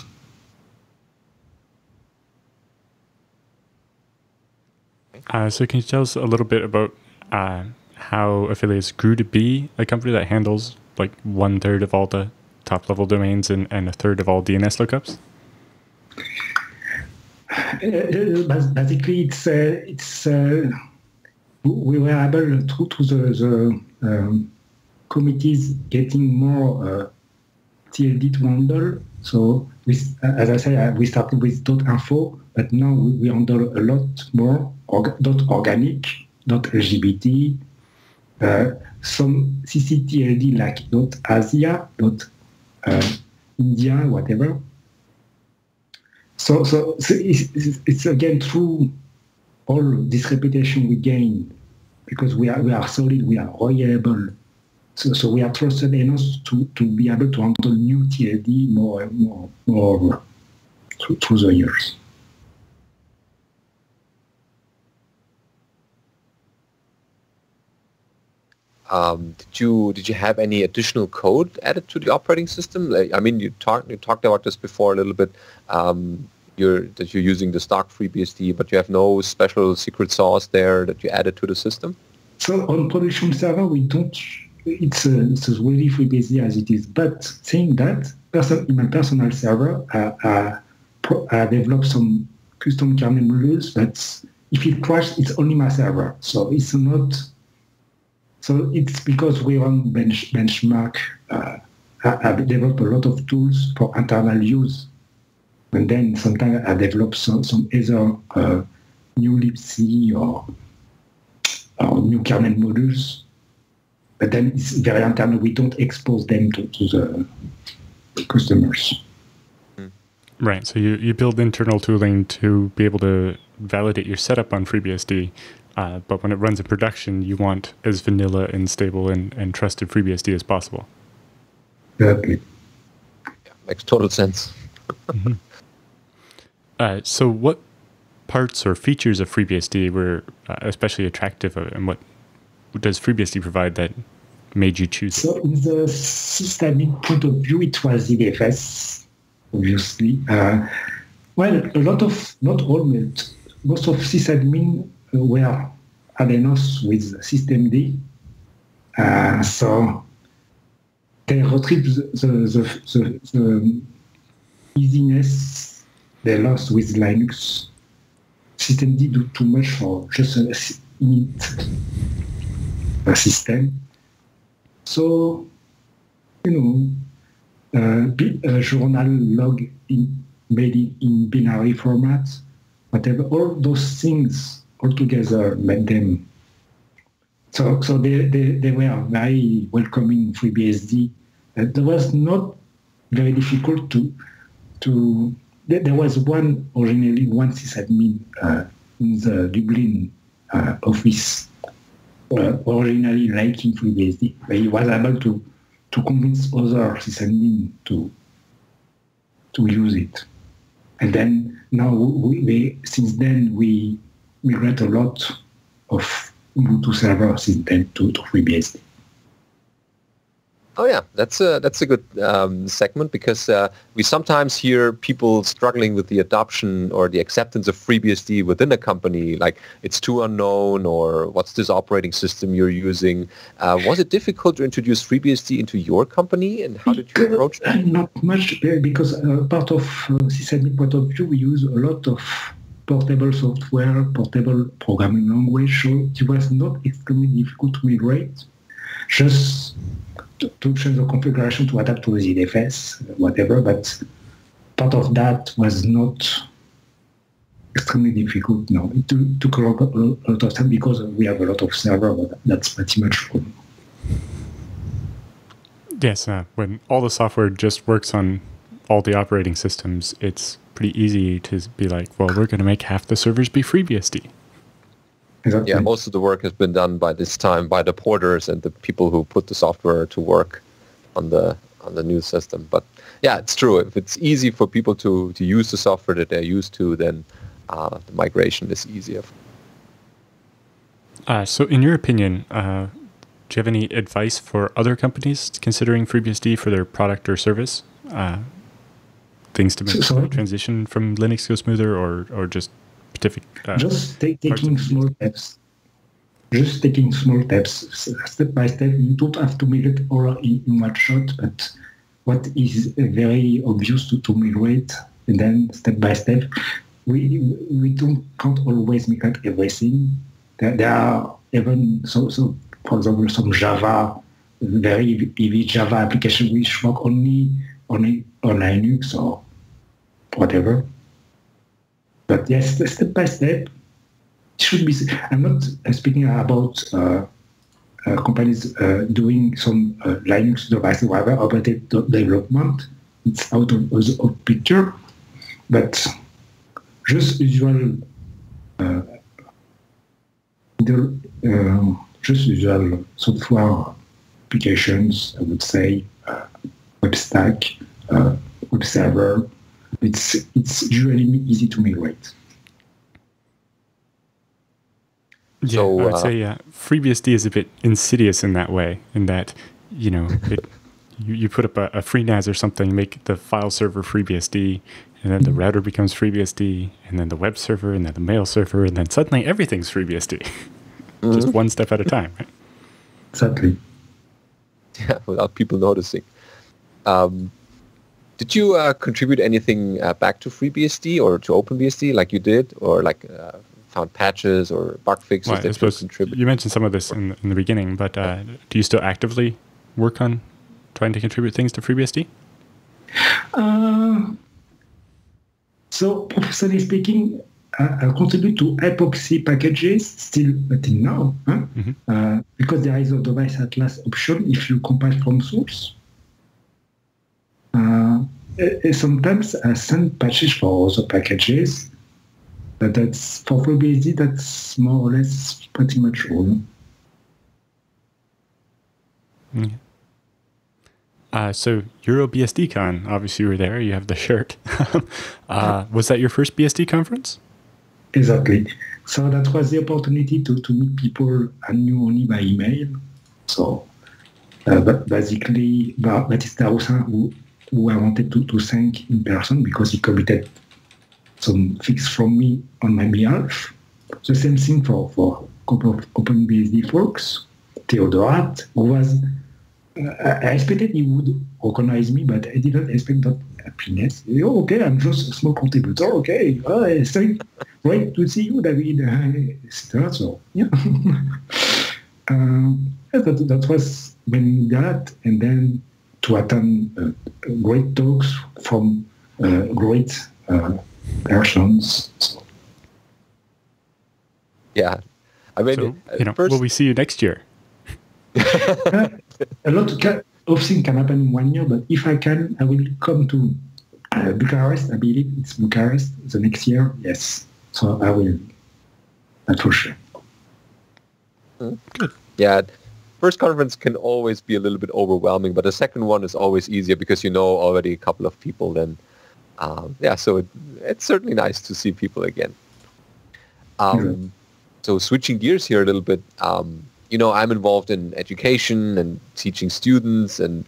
So can you tell us a little bit about how Affiliates grew to be a company that handles like 1/3 of all the top-level domains and 1/3 of all DNS lookups? Basically, it's we were able to the committees getting more TLD to handle. So, as I say, we started with .info, but now we handle a lot more .organic, .lgbt, some CCTLD like .asia, .india, whatever. So it's again through all this reputation we gain, because we are solid, we are reliable. So we are trusted enough to be able to handle new TLD more and more through the years. Did you have any additional code added to the operating system? I mean, you talked about this before a little bit. That you're using the stock FreeBSD, but you have no special secret sauce there that you added to the system? So on production server, we don't. It's really FreeBSD as it is. But saying that, in my personal server, I developed some custom kernel modules that if it crashes, it's only my server. So it's not. So it's because we run benchmark. I've developed a lot of tools for internal use. And then sometimes I develop some other new libc or new kernel modules. But then it's very internal. We don't expose them to the customers. Right. So you build internal tooling to be able to validate your setup on FreeBSD. But when it runs in production, you want as vanilla and stable and trusted FreeBSD as possible. Exactly. Yeah, makes total sense. Mm-hmm. So what parts or features of FreeBSD were especially attractive, and what does FreeBSD provide that made you choose it? So in the systemic point of view, it was ZFS, obviously. Well, a lot of, not all, but most of sysadmin were adenos with systemd. So they retrieve the easiness they lost with Linux. Systemd do too much for just an init system. So, journal log made in binary format, whatever, all those things altogether made them So they were very welcoming FreeBSD. It was not very difficult to. There was originally one sysadmin in the Dublin office originally liking FreeBSD, but he was able to convince other sysadmin to use it. And then now since then we migrate a lot of Ubuntu servers since then to FreeBSD. Oh yeah, that's a good segment, because we sometimes hear people struggling with the adoption or the acceptance of FreeBSD within a company, like it's too unknown, or what's this operating system you're using? Was it difficult to introduce FreeBSD into your company, and how did you approach it? Not much, because part of sysadmin point of view, we use a lot of portable software, portable programming language, so it was not extremely difficult to migrate. Just to change the configuration to adapt to the ZFS, whatever, but part of that was not extremely difficult. No, it took a lot of time because we have a lot of servers, but that's pretty much all. Yes, when all the software just works on all the operating systems, it's pretty easy to be like, well, we're going to make half the servers be FreeBSD. Exactly. Yeah, most of the work has been done by this time by the porters and the people who put the software to work on the new system. But yeah, it's true. If it's easy for people to use the software that they're used to, then the migration is easier. So in your opinion, do you have any advice for other companies considering FreeBSD for their product or service? Things to make the transition from Linux go smoother, or just taking small steps. Just taking small steps, step by step. You don't have to make it all in one shot, but what is very obvious to migrate, and then step by step. We can't always migrate everything. There are even so for example some Java, very heavy Java application which work only on Linux or whatever. But yes, step by step, it should be. I'm not speaking about companies doing some Linux devices, whatever, about development. It's out of the picture. But just usual, software applications, I would say, web stack, web server. It's usually easy to migrate. Yeah, so, I would say FreeBSD is a bit insidious in that way, in that you put up a FreeNAS or something, make the file server FreeBSD, and then the router becomes FreeBSD, and then the web server, and then the mail server, and then suddenly everything's FreeBSD. Just one step at a time, right? Exactly. Yeah, without people noticing. Did you contribute anything back to FreeBSD or to OpenBSD like you did, or like found patches or bug fixes that you contribute? You mentioned some of this in the beginning, but do you still actively work on trying to contribute things to FreeBSD? So, professionally speaking, I contribute to epoxy packages still until now, because there is a device atlas option if you compile from source. Sometimes I send patches for other packages, but that's for FreeBSD. That's more or less pretty much all. So EuroBSDcon, obviously you were there. You have the shirt. Was that your first BSD conference? Exactly. So that was the opportunity to meet people I knew only by email. So, but basically, DigitalOcean, who I wanted to thank in person because he committed some fix from me on my behalf. The same thing for a couple of OpenBSD folks. Theodorat, who was, I expected he would recognize me, but I didn't expect that happiness. Oh, okay, I'm just a small contributor. Okay, it's great to see you, David. So, yeah. That was when that, and then to attend great talks from great persons. Yeah, I mean, So, first, will we see you next year? A lot of things can happen in 1 year, but if I can, I will come to Bucharest. I believe it's Bucharest the next year. Yes, so I will. That's for sure. Good. Yeah. First conference can always be a little bit overwhelming, but the second one is always easier because you know already a couple of people then. So it's certainly nice to see people again. So switching gears here a little bit, I'm involved in education and teaching students. And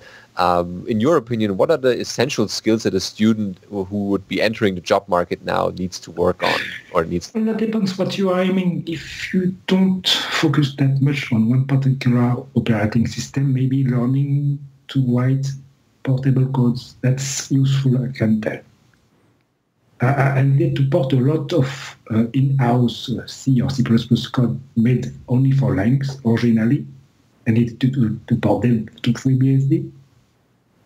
in your opinion, what are the essential skills that a student who would be entering the job market now needs to work on or needs? Well, that depends what you are aiming. If you don't focus that much on one particular operating system, maybe learning to write portable codes, that's useful, I can tell. I needed to port a lot of in-house C or C++ code made only for Linux originally. I needed to port them to FreeBSD.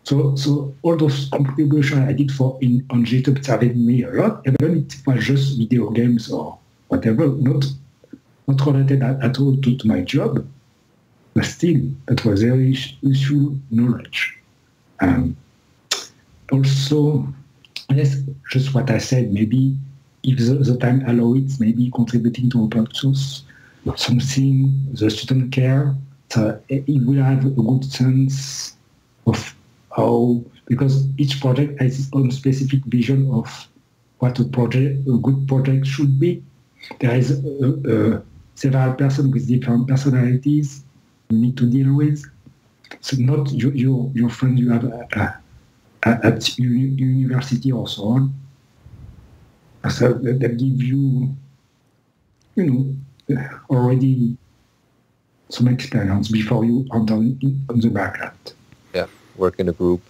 So all those contributions I did on GitHub served me a lot, even if it was just video games or whatever, not related at all to my job, but still, that was very useful knowledge. Also, yes, just what I said, maybe if the time allows it, maybe contributing to open source, something the student care, so it will have a good sense of how, because each project has its own specific vision of what a good project should be. There is several persons with different personalities you need to deal with. So not your friend you have at university or so on. So that give you, already some experience before you are done on the background. Yeah, work in a group.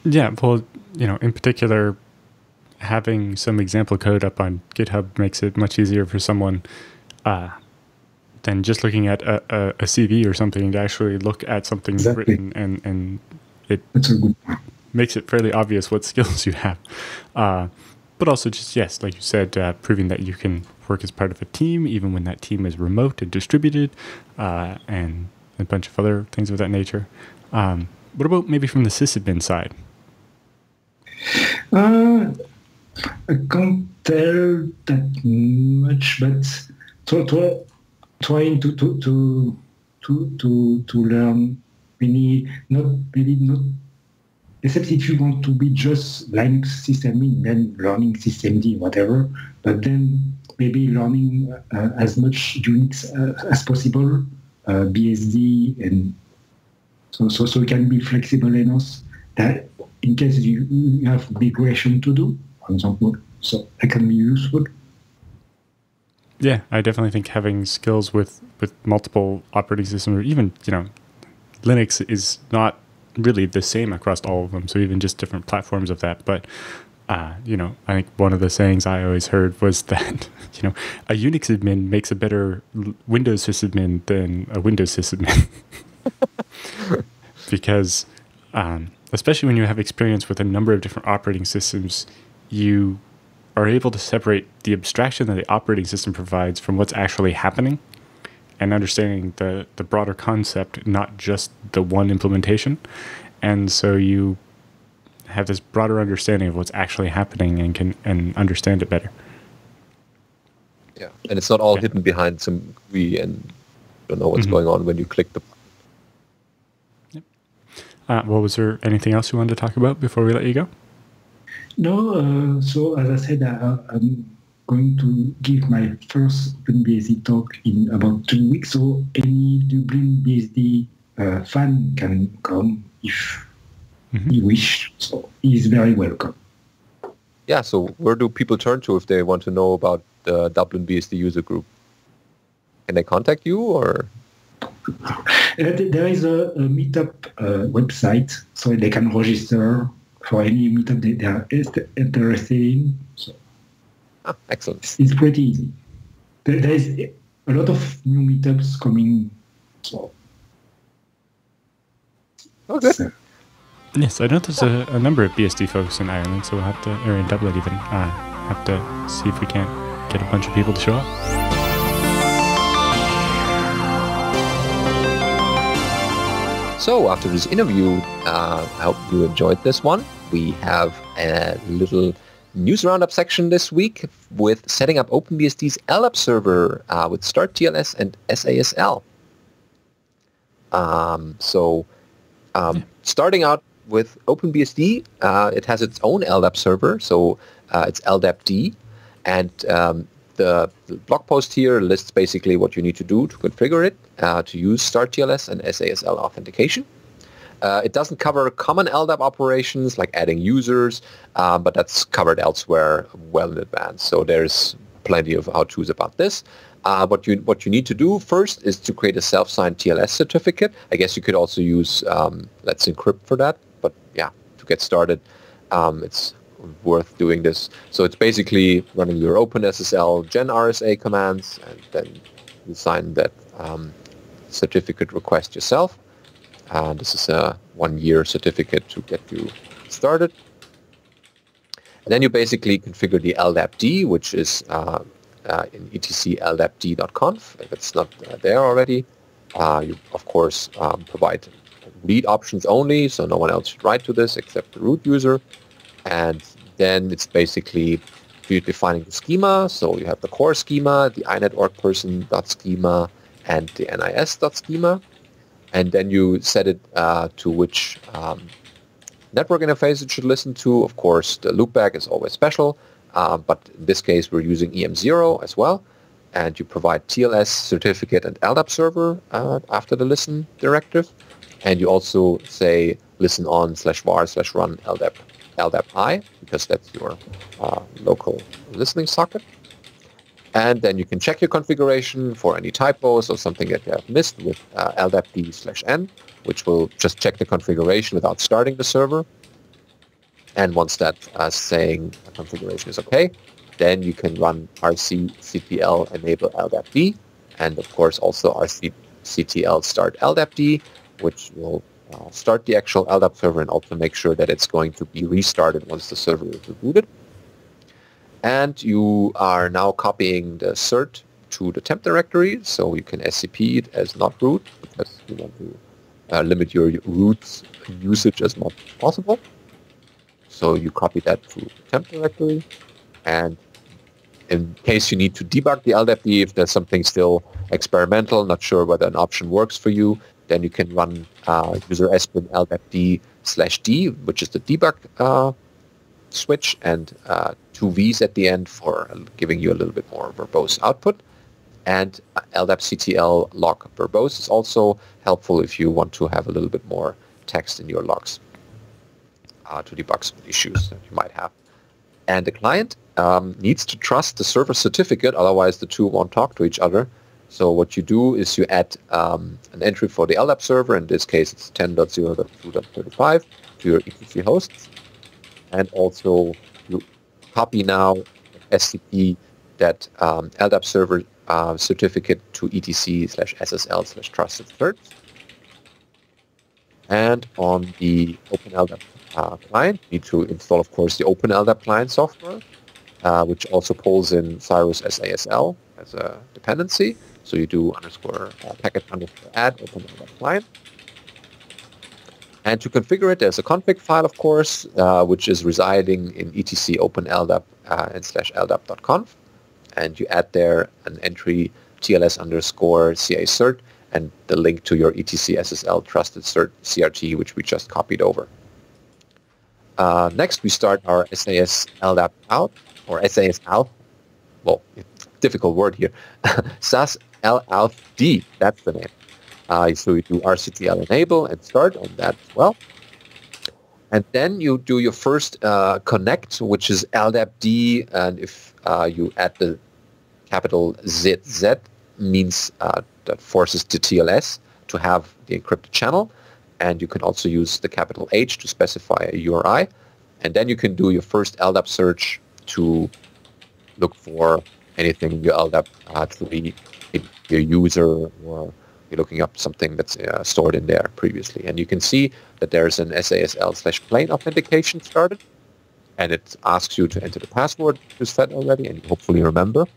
Yeah, well, in particular, having some example code up on GitHub makes it much easier for someone than just looking at a CV or something to actually look at something written, and that's a good point. Makes it fairly obvious what skills you have. But also just, yes, like you said, proving that you can work as part of a team, even when that team is remote and distributed, and a bunch of other things of that nature. What about maybe from the sysadmin side? I can't tell that much, but trying to learn not. Except if you want to be just Linux systemd, then learning systemd, whatever, but then maybe learning as much Unix as possible, BSD, and so it can be flexible enough that in case you have migration to do, for example, so that can be useful. Yeah, I definitely think having skills with multiple operating systems, or even, Linux is not really the same across all of them, so even just different platforms of that. But I think one of the sayings I always heard was that a Unix admin makes a better Windows sysadmin than a Windows sysadmin. Because especially when you have experience with a number of different operating systems, you are able to separate the abstraction that the operating system provides from what's actually happening, and understanding the broader concept, not just the one implementation. And so you have this broader understanding of what's actually happening and can understand it better. Yeah, and it's not all hidden behind some GUI and you don't know what's going on when you click the button. Yep. Well, was there anything else you wanted to talk about before we let you go? No, so as I said, I'm going to give my first OpenBSD talk in about 2 weeks, so any Dublin BSD fan can come if he wish. So he's very welcome. Yeah, so where do people turn to if they want to know about the Dublin BSD user group? Can they contact you, or? There is a meetup website, so they can register for any meetup they are interested in. So. Excellent. It's pretty easy. There is a lot of new meetups coming. So. Okay. So. Yes, I know there's a number of BSD folks in Ireland, so we'll have to, or in Dublin even, have to see if we can't get a bunch of people to show up. So after this interview, I hope you enjoyed this one. We have a little news roundup section this week with setting up OpenBSD's LDAP server with Start TLS and SASL. Starting out with OpenBSD, it has its own LDAP server, so it's LDAP-D, and the blog post here lists basically what you need to do to configure it to use Start TLS and SASL authentication. It doesn't cover common LDAP operations like adding users, but that's covered elsewhere well in advance. So there's plenty of how-tos about this. What you need to do first is to create a self-signed TLS certificate. I guess you could also use Let's Encrypt for that, but yeah, to get started, it's worth doing this. So it's basically running your OpenSSL gen RSA commands, and then you sign that certificate request yourself. This is a 1-year certificate to get you started. And then you basically configure the LDAP-D, which is in etc ldapd.conf. If it's not there already, you of course provide read options only, so no one else should write to this except the root user. And then it's basically defining the schema. So you have the core schema, the inetOrgperson.schema, and the nis.schema. And then you set it to which network interface it should listen to. Of course, the loopback is always special, but in this case, we're using EM0 as well. And you provide TLS certificate and LDAP server after the listen directive. And you also say listen on /var/run LDAP-I, because that's your local listening socket. And then you can check your configuration for any typos or something that you have missed with LDAP-D/N, which will just check the configuration without starting the server. And once that saying the configuration is okay, then you can run rcctl enable LDAP-D, and of course also rcctl start LDAP-D, which will start the actual LDAP server and also make sure that it's going to be restarted once the server is rebooted. And you are now copying the cert to the temp directory, so you can SCP it as not root, because you want to limit your root usage as much as possible. So you copy that to the temp directory, and in case you need to debug the LDAP-D, if there's something still experimental, not sure whether an option works for you, then you can run user sbin LDAP-D/D, which is the debug switch, and 2 V's at the end for giving you a little bit more verbose output. And LDAP-CTL log verbose is also helpful if you want to have a little bit more text in your logs to debug some issues that you might have. And the client needs to trust the server certificate, otherwise the two won't talk to each other. So what you do is you add an entry for the LDAP server. In this case, it's 10.0.2.35 to your etc hosts. And also you copy now SCP that LDAP server certificate to etc/SSL/trusted certs. And on the OpenLDAP client, you need to install, of course, the OpenLDAP client software, which also pulls in Cyrus SASL as a dependency. So you do _packet_add OpenLDAP client. And to configure it, there's a config file, of course, which is residing in etc OpenLDAP and /LDAP.conf. And you add there an entry TLS_CA cert and the link to your etc SSL trusted cert CRT, which we just copied over. Next, we start our SAS LDAP out, or SAS out. Well, difficult word here. SAS LDAP-D, that's the name. So you do rcctl enable and start on that as well. And then you do your first connect, which is LDAP-D, and if you add the capital ZZ, means that forces the TLS to have the encrypted channel. And you can also use the capital H to specify a URI. And then you can do your first LDAP search to look for anything in your LDAP tree, your user, or you're looking up something that's stored in there previously. And you can see that there's an SASL/plain authentication started. And it asks you to enter the password you set already, and you hopefully remember.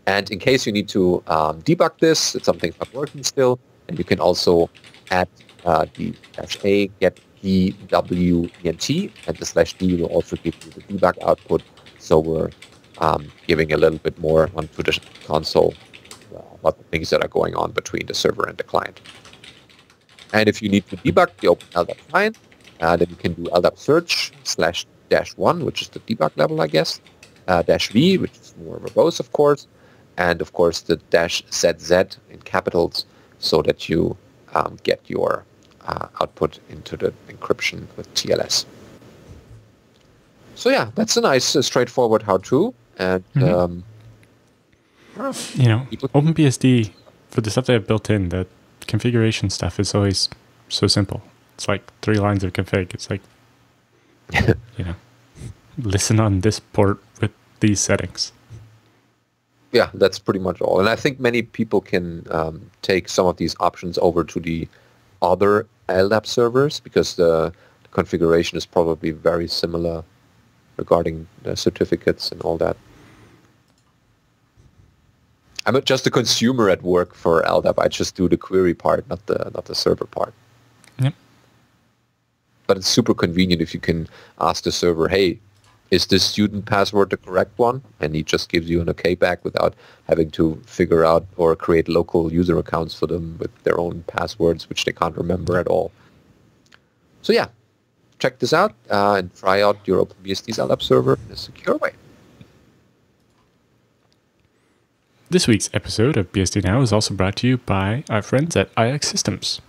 And in case you need to debug this, if something's not working still, And you can also add the -a get dwent, and the /d will also give you the debug output. So we're giving a little bit more onto the console about the things that are going on between the server and the client. And if you need to debug the Open LDAP client, then you can do LDAP search /-1, which is the debug level, I guess, -v, which is more verbose, of course, and of course the -zz in capitals, so that you get your output into the encryption with TLS. So yeah, that's a nice, straightforward how-to. And OpenBSD, for the stuff they have built in, the configuration stuff is always so simple. It's like 3 lines of config. It's like, listen on this port with these settings. Yeah, that's pretty much all. And I think many people can take some of these options over to the other LDAP servers, because the configuration is probably very similar regarding the certificates and all that. I'm just a consumer at work for LDAP. I just do the query part, not the server part. Yep. But it's super convenient if you can ask the server, hey, is this student password the correct one? And he just gives you an okay back without having to figure out or create local user accounts for them with their own passwords, which they can't remember at all. So yeah, check this out and try out your OpenBSD's LDAP server in a secure way. This week's episode of BSD Now is also brought to you by our friends at iXsystems.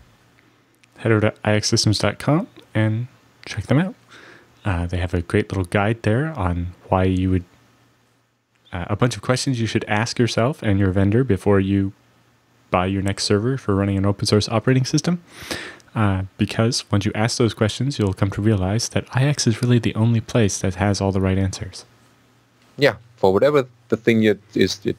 Head over to iXsystems.com and check them out. They have a great little guide there on why you would, a bunch of questions you should ask yourself and your vendor before you buy your next server for running an open source operating system. Because once you ask those questions, you'll come to realize that IX is really the only place that has all the right answers. Yeah, for whatever the thing that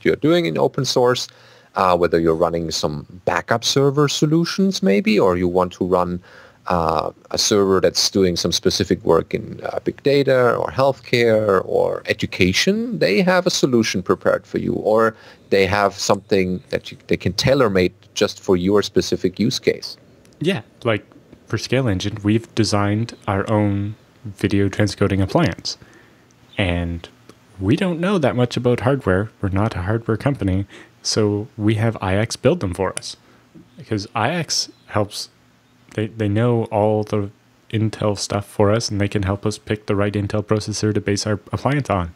you're doing in open source, whether you're running some backup server solutions maybe, or you want to run a server that's doing some specific work in big data or healthcare or education, they have a solution prepared for you, or they have something that they can tailor-make just for your specific use case. Yeah, like for Scale Engine, we've designed our own video transcoding appliance. And we don't know that much about hardware. We're not a hardware company, so we have IX build them for us. Because IX helps, they know all the Intel stuff for us, and they can help us pick the right Intel processor to base our appliance on.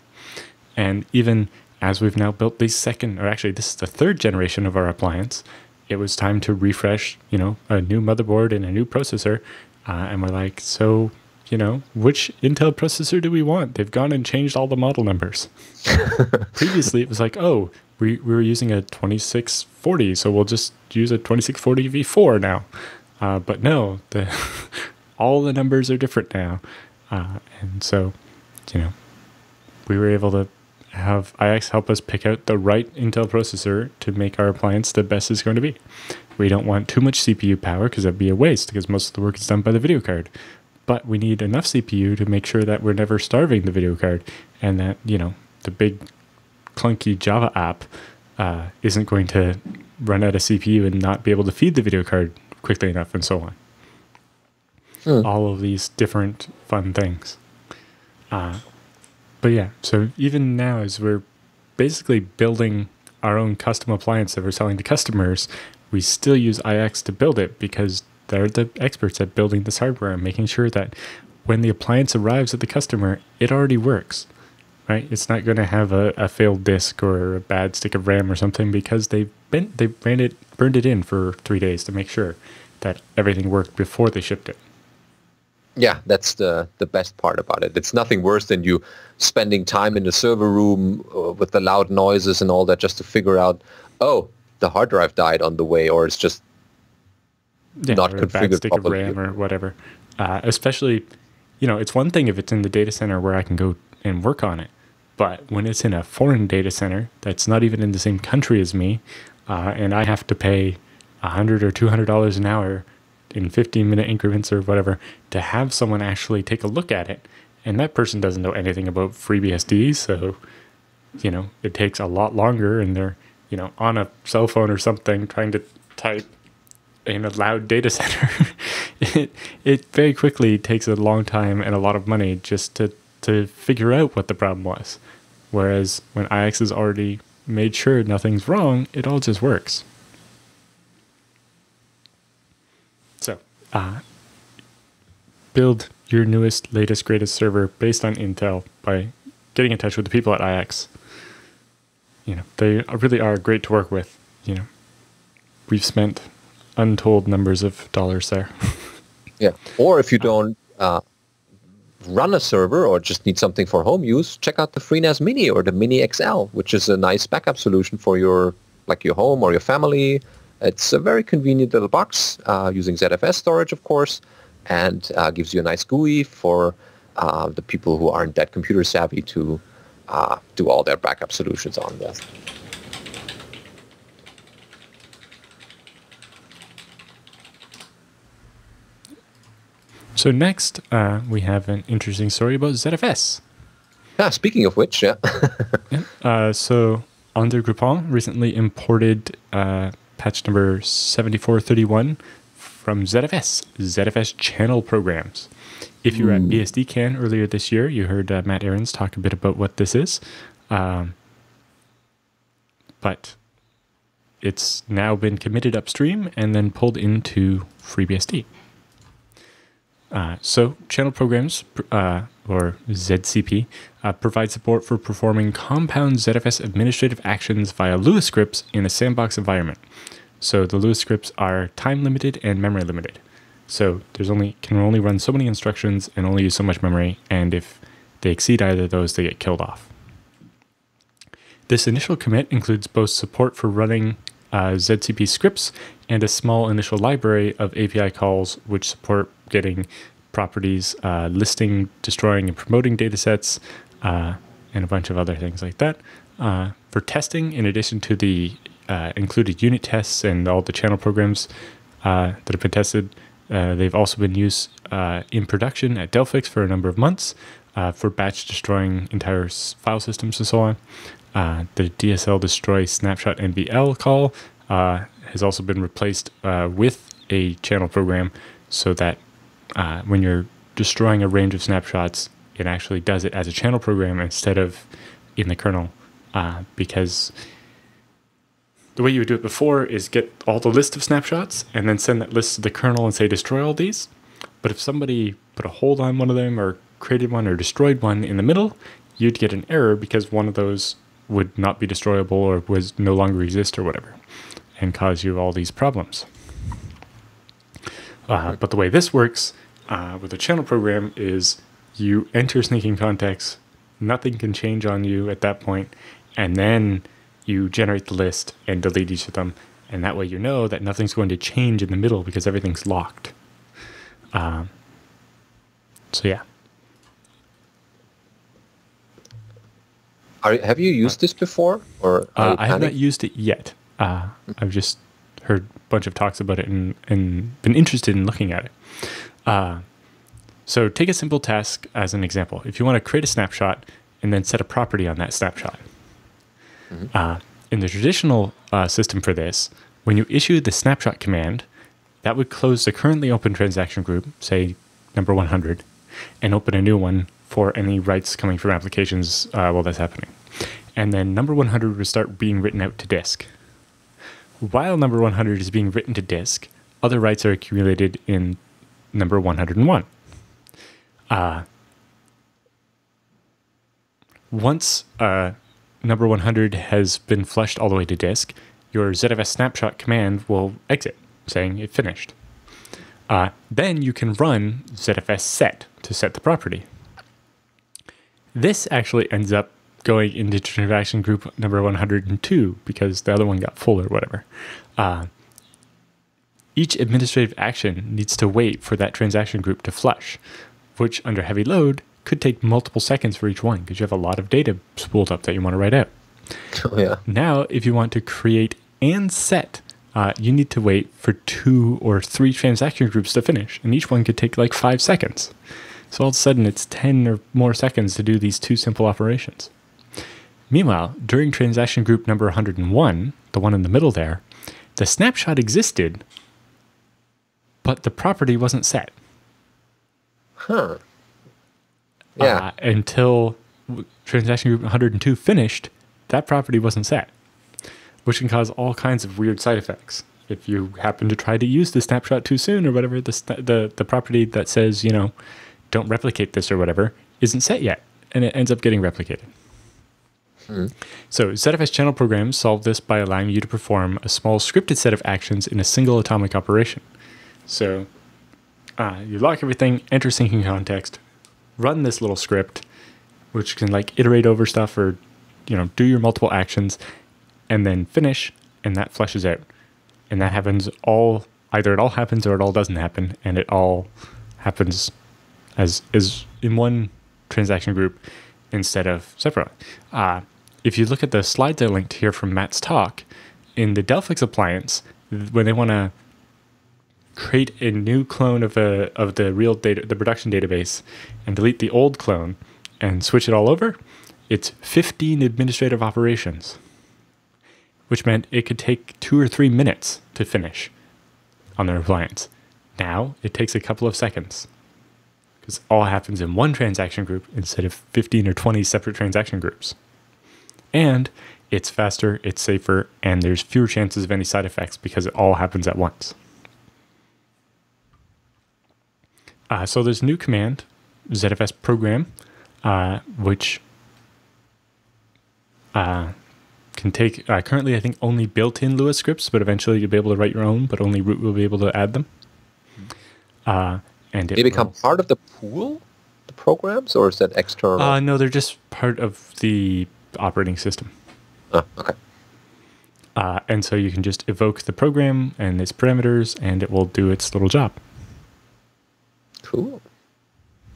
And even as we've now built this is the 3rd generation of our appliance, it was time to refresh, a new motherboard and a new processor. And we're like, so, which Intel processor do we want? They've gone and changed all the model numbers. Previously, it was like, oh, we were using a 2640, so we'll just use a 2640 V4 now. But no, all the numbers are different now. And so, we were able to have IX help us pick out the right Intel processor to make our appliance the best it's going to be. We don't want too much CPU power because that'd be a waste, because most of the work is done by the video card. But we need enough CPU to make sure that we're never starving the video card, and that, the big clunky Java app isn't going to run out of CPU and not be able to feed the video card quickly enough, and so on. All of these different fun things. But yeah, so even now, as we're basically building our own custom appliance that we're selling to customers, we still use IX to build it, because they're the experts at building this hardware and making sure that when the appliance arrives at the customer, it already works, right? It's not going to have a failed disk or a bad stick of RAM or something, because they burned it in for 3 days to make sure that everything worked before they shipped it. Yeah, that's the best part about it. It's nothing worse than you spending time in the server room with the loud noises and all that just to figure out, oh, the hard drive died on the way, or it's just not configured properly. Bad stick of RAM or whatever. Especially, it's one thing if it's in the data center where I can go and work on it. But when it's in a foreign data center that's not even in the same country as me, and I have to pay $100 or $200 an hour in 15-minute increments or whatever to have someone actually take a look at it, and that person doesn't know anything about FreeBSD, so it takes a lot longer, and they're on a cell phone or something trying to type in a loud data center, it very quickly takes a long time and a lot of money just to figure out what the problem was. Whereas when IX has already made sure nothing's wrong, it all just works. So, build your newest, latest, greatest server based on Intel by getting in touch with the people at IX. They really are great to work with. We've spent untold numbers of dollars there. Yeah. Or if you don't run a server or just need something for home use, check out the FreeNAS Mini or the Mini XL, which is a nice backup solution for your home or your family. It's a very convenient little box using ZFS storage, of course, and gives you a nice GUI for the people who aren't that computer savvy to do all their backup solutions on this. So next, we have an interesting story about ZFS. Yeah, speaking of which, yeah. So Andre Groupon recently imported patch number 7431 from ZFS channel programs. If you were at BSDCon earlier this year, you heard Matt Ahrens talk a bit about what this is. But it's now been committed upstream and then pulled into FreeBSD. So channel programs, or ZCP, provide support for performing compound ZFS administrative actions via Lua scripts in a sandbox environment. So the Lua scripts are time limited and memory limited. So can only run so many instructions and only use so much memory, and if they exceed either of those, they get killed off. This initial commit includes both support for running ZCP scripts and a small initial library of API calls which support getting properties, listing, destroying, and promoting datasets, and a bunch of other things like that. For testing, in addition to the included unit tests and all the channel programs that have been tested, they've also been used in production at Delphix for a number of months for batch destroying entire file systems and so on. The DSL destroy snapshot NVL call has also been replaced with a channel program so that when you're destroying a range of snapshots, it actually does it as a channel program instead of in the kernel, because the way you would do it before is get all the list of snapshots and then send that list to the kernel and say destroy all these. But if somebody put a hold on one of them or created one or destroyed one in the middle, you'd get an error because one of those would not be destroyable or was no longer exist or whatever, and cause you all these problems. But the way this works with a channel program is you enter sneaking context, nothing can change on you at that point, and then you generate the list and delete each of them, and that way you know that nothing's going to change in the middle because everything's locked. So yeah. Have you used this before? Or I have not used it yet. I've just heard a bunch of talks about it and been interested in looking at it. So take a simple task as an example. If you want to create a snapshot and then set a property on that snapshot. In the traditional system for this, when you issue the snapshot command, that would close the currently open transaction group, say number 100, and open a new one for any writes coming from applications while that's happening. And then number 100 would start being written out to disk. While number 100 is being written to disk, other writes are accumulated in number 101. Once number 100 has been flushed all the way to disk, your ZFS snapshot command will exit, saying it finished. Then you can run ZFS set to set the property. This actually ends up going into transaction group number 102 because the other one got full or whatever. Each administrative action needs to wait for that transaction group to flush, which under heavy load could take multiple seconds for each one because you have a lot of data spooled up that you want to write out. Oh, yeah. Now, if you want to create and set, you need to wait for 2 or 3 transaction groups to finish, and each one could take like 5 seconds. So all of a sudden, it's 10 or more seconds to do these 2 simple operations. Meanwhile, during transaction group number 101, the one in the middle there, the snapshot existed, but the property wasn't set. Huh. Yeah. Until transaction group 102 finished, that property wasn't set, which can cause all kinds of weird side effects. If you happen to try to use the snapshot too soon or whatever, the property that says, don't replicate this or whatever, isn't set yet, and it ends up getting replicated. So ZFS channel programs solve this by allowing you to perform a small scripted set of actions in a single atomic operation. So you lock everything, enter syncing context, run this little script, which can iterate over stuff or do your multiple actions, and then finish, and that flushes out. And that happens either it all happens or it all doesn't happen, and it all happens as in one transaction group instead of separately. If you look at the slides I linked here from Matt's talk, in the Delphix appliance, when they want to create a new clone of the real data, the production database, and delete the old clone and switch it all over, it's 15 administrative operations, which meant it could take 2 or 3 minutes to finish on their appliance. Now it takes a couple of seconds because all happens in one transaction group instead of 15 or 20 separate transaction groups. And it's faster, it's safer, and there's fewer chances of any side effects because it all happens at once. So there's a new command, ZFS program, which can take, currently I think only built-in Lua scripts, but eventually you'll be able to write your own, but only root will be able to add them. And they become part of the pool, the programs, or is that external? No, they're just part of the operating system. Oh, okay. And so you can just evoke the program and its parameters, and it will do its little job. Cool.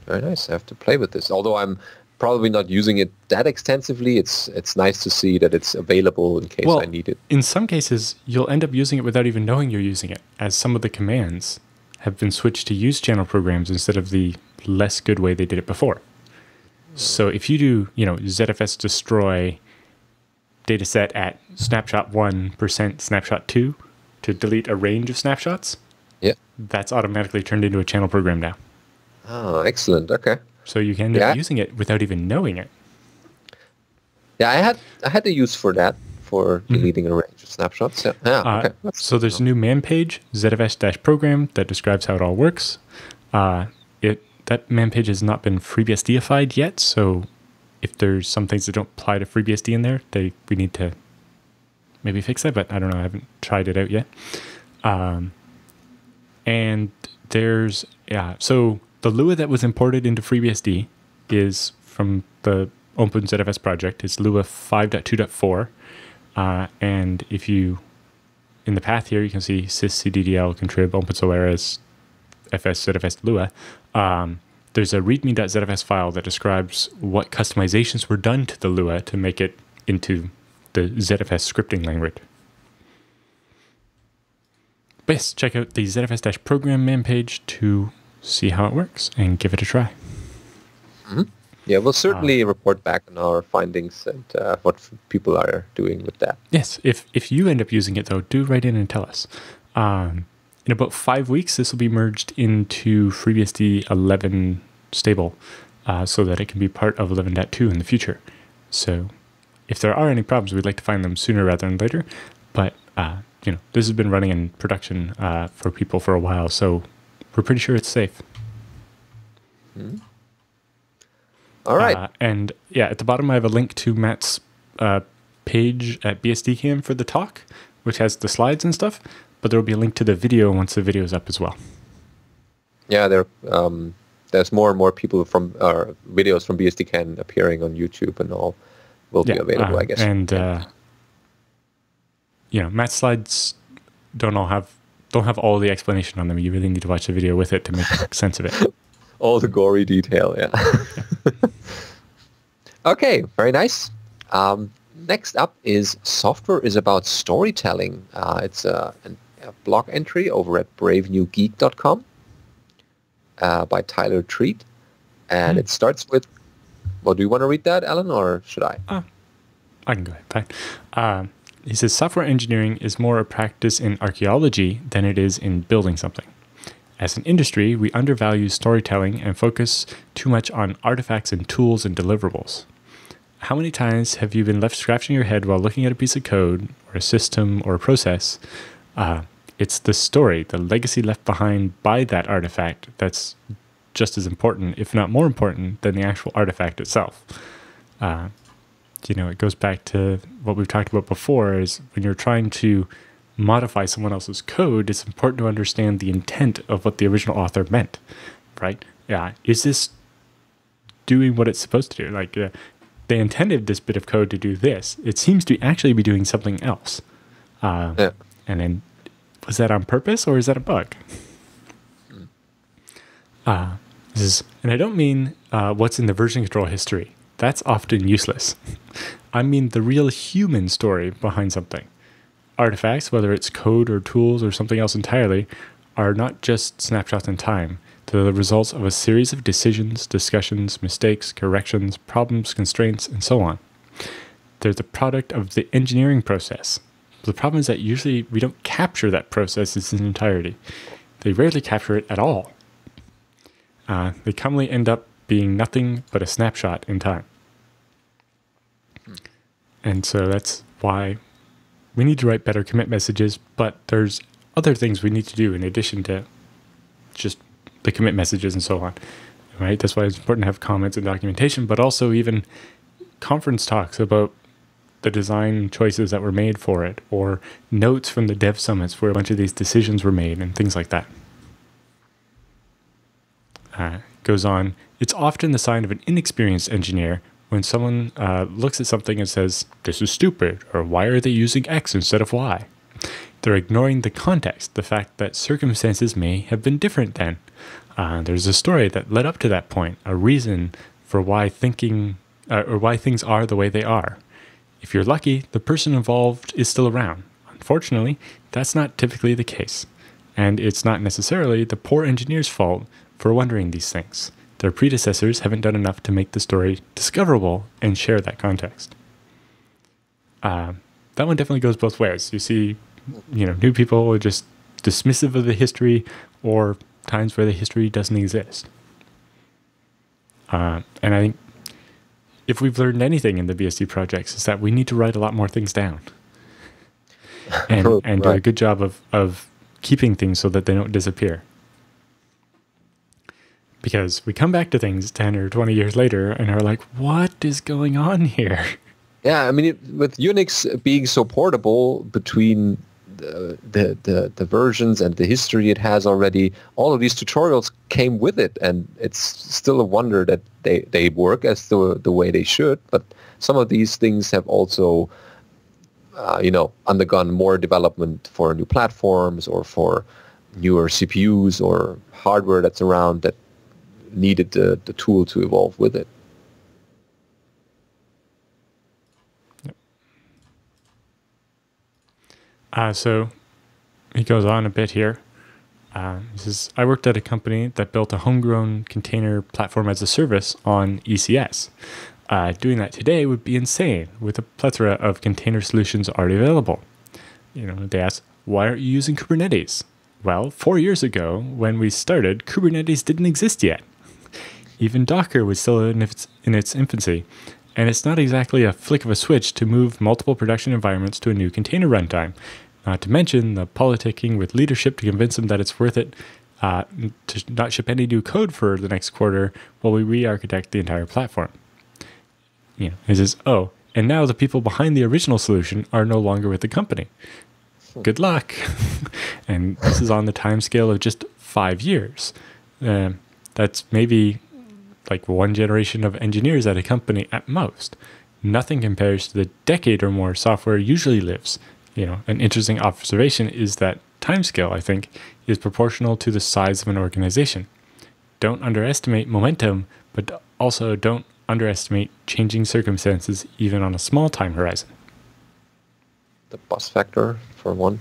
Very nice. I have to play with this. Although I'm probably not using it that extensively, it's nice to see that it's available in case I need it. In some cases, you'll end up using it without even knowing you're using it, as some of the commands have been switched to use channel programs instead of the less good way they did it before. So if you do, ZFS destroy dataset at snapshot 1% snapshot 2 to delete a range of snapshots, that's automatically turned into a channel program now. Oh, excellent. Okay. So you can end up using it without even knowing it. Yeah, I had the use for that, for deleting a range of snapshots. Yeah. Okay. So there's a new man page, ZFS-program, that describes how it all works. That man page has not been FreeBSDified yet, so if there's some things that don't apply to FreeBSD in there, we need to maybe fix that, but I don't know. I haven't tried it out yet. And there's, so the Lua that was imported into FreeBSD is from the OpenZFS project. It's Lua 5.2.4. And if you, in the path here, you can see syscddl contrib OpenSolaris fs ZFS Lua. There's a readme.zfs file that describes what customizations were done to the Lua to make it into the ZFS scripting language. But yes, check out the ZFS-program man page to see how it works and give it a try. Mm-hmm. Yeah, we'll certainly report back on our findings and what people are doing with that. Yes, if you end up using it, though, do write in and tell us. In about 5 weeks, this will be merged into FreeBSD 11 stable so that it can be part of 11.2 in the future. So if there are any problems, we'd like to find them sooner rather than later. But, this has been running in production for people for a while, so we're pretty sure it's safe. Mm-hmm. All right. And at the bottom, I have a link to Matt's page at BSDcon for the talk, which has the slides and stuff. But there will be a link to the video once the video is up as well. Yeah, there's more and more people from videos from BSDcon appearing on YouTube and all will be available, I guess. And Matt's slides don't have all the explanation on them. You really need to watch the video with it to make sense of it. All the gory detail, yeah. Okay, very nice. Next up is Software is About Storytelling. It's a blog entry over at bravenewgeek.com by Tyler Treat. And it starts with, well, do you want to read that, Alan, or should I? I can go ahead. Fine. He says, software engineering is more a practice in archaeology than it is in building something. As an industry, we undervalue storytelling and focus too much on artifacts and tools and deliverables. How many times have you been left scratching your head while looking at a piece of code or a system or a process? It's the story, the legacy left behind by that artifact that's just as important, if not more important, than the actual artifact itself. It goes back to what we've talked about before, is when you're trying to modify someone else's code, it's important to understand the intent of what the original author meant, right? Yeah, is this doing what it's supposed to do? Like, they intended this bit of code to do this. It seems to actually be doing something else. And then, was that on purpose or is that a bug? And I don't mean what's in the version control history. That's often useless. I mean the real human story behind something. Artifacts, whether it's code or tools or something else entirely, are not just snapshots in time. They're the results of a series of decisions, discussions, mistakes, corrections, problems, constraints, and so on. They're the product of the engineering process. The problem is that usually we don't capture that process in its entirety. They rarely capture it at all. They commonly end up being nothing but a snapshot in time. And so that's why we need to write better commit messages, but there's other things we need to do in addition to just the commit messages and so on, right? That's why it's important to have comments and documentation, but also even conference talks about the design choices that were made for it, or notes from the dev summits where a bunch of these decisions were made and things like that. Goes on, it's often the sign of an inexperienced engineer when someone looks at something and says, this is stupid, or why are they using X instead of Y? They're ignoring the context, the fact that circumstances may have been different then. There's a story that led up to that point, a reason for why thinking or why things are the way they are. If you're lucky, the person involved is still around. Unfortunately, that's not typically the case. And it's not necessarily the poor engineer's fault for wondering these things. Their predecessors haven't done enough to make the story discoverable and share that context. That one definitely goes both ways. You see, new people are just dismissive of the history, or times where the history doesn't exist. And I think if we've learned anything in the BSD projects, is that we need to write a lot more things down and do a good job of keeping things so that they don't disappear. Because we come back to things 10 or 20 years later and are like, what is going on here? Yeah, I mean, with Unix being so portable between the versions and the history it has already, all of these tutorials came with it, and it's still a wonder that they work as the way they should. But some of these things have also, undergone more development for new platforms or for newer CPUs or hardware that's around that needed the tool to evolve with it. So he goes on a bit here. He says, I worked at a company that built a homegrown container platform as a service on ECS. Doing that today would be insane with a plethora of container solutions already available. They ask, why aren't you using Kubernetes? Well, 4 years ago, when we started, Kubernetes didn't exist yet. Even Docker was still in its infancy, and it's not exactly a flick of a switch to move multiple production environments to a new container runtime. Not to mention the politicking with leadership to convince them that it's worth it to not ship any new code for the next quarter while we re-architect the entire platform. It says, and now the people behind the original solution are no longer with the company. Good luck. And this is on the timescale of just 5 years. That's maybe like one generation of engineers at a company at most. Nothing compares to the decade or more software usually lives. An interesting observation is that timescale, I think, is proportional to the size of an organization. Don't underestimate momentum, but also don't underestimate changing circumstances even on a small time horizon. The bus factor, for one.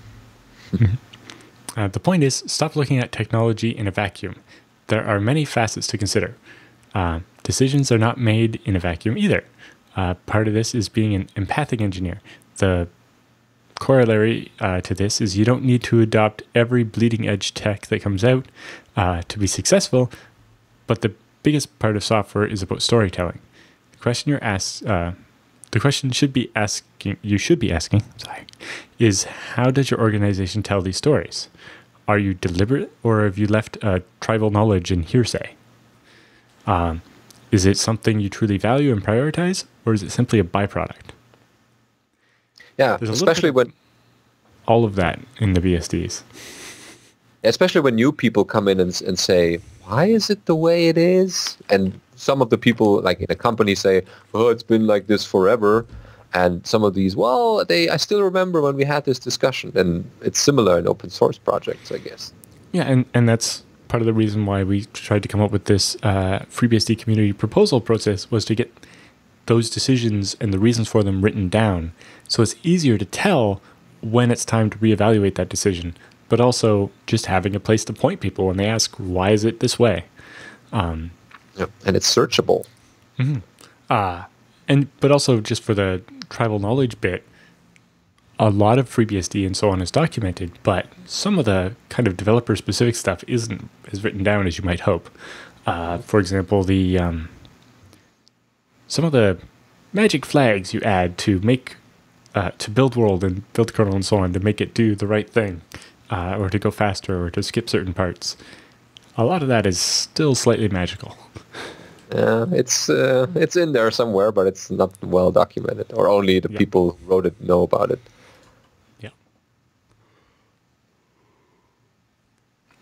The point is, stop looking at technology in a vacuum. There are many facets to consider. Decisions are not made in a vacuum either. Part of this is being an empathic engineer. The corollary to this is you don't need to adopt every bleeding edge tech that comes out to be successful, but the biggest part of software is about storytelling. The question you should be asking, is how does your organization tell these stories? Are you deliberate, or have you left tribal knowledge and hearsay? Is it something you truly value and prioritize, or is it simply a byproduct? Yeah, especially when all of that in the BSDs. Especially when new people come in and say, why is it the way it is? And some of the people, like in a company, say, oh, it's been like this forever. And some of these, well, I still remember when we had this discussion. And it's similar in open source projects, I guess. Yeah, and that's part of the reason why we tried to come up with this FreeBSD community proposal process, was to get those decisions and the reasons for them written down. So it's easier to tell when it's time to reevaluate that decision, but also just having a place to point people when they ask, why is it this way? Yep. And it's searchable. Mm-hmm. But also just for the tribal knowledge bit, a lot of FreeBSD and so on is documented, but some of the kind of developer-specific stuff isn't as written down as you might hope. For example, some of the magic flags you add to make to build world and build kernel and so on to make it do the right thing, or to go faster, or to skip certain parts. A lot of that is still slightly magical. It's in there somewhere, but it's not well documented, or only the people who wrote it know about it. Yeah.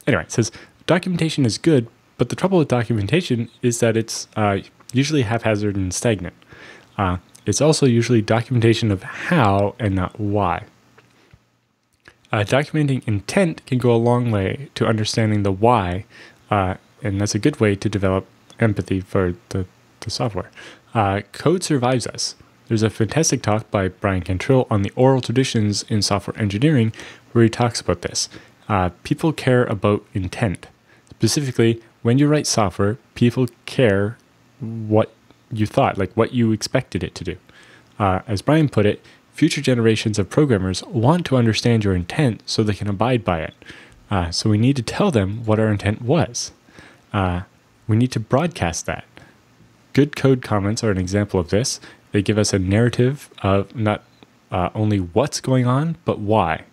Anyway, it says documentation is good, but the trouble with documentation is that it's usually haphazard and stagnant. It's also usually documentation of how and not why. Documenting intent can go a long way to understanding the why, and that's a good way to develop empathy for the software. Code survives us. There's a fantastic talk by Brian Cantrill on the oral traditions in software engineering where he talks about this. People care about intent. Specifically, when you write software, people care what you thought, like what you expected it to do. As Brian put it, future generations of programmers want to understand your intent so they can abide by it. So we need to tell them what our intent was. We need to broadcast that. Good code comments are an example of this. They give us a narrative of not only what's going on, but why.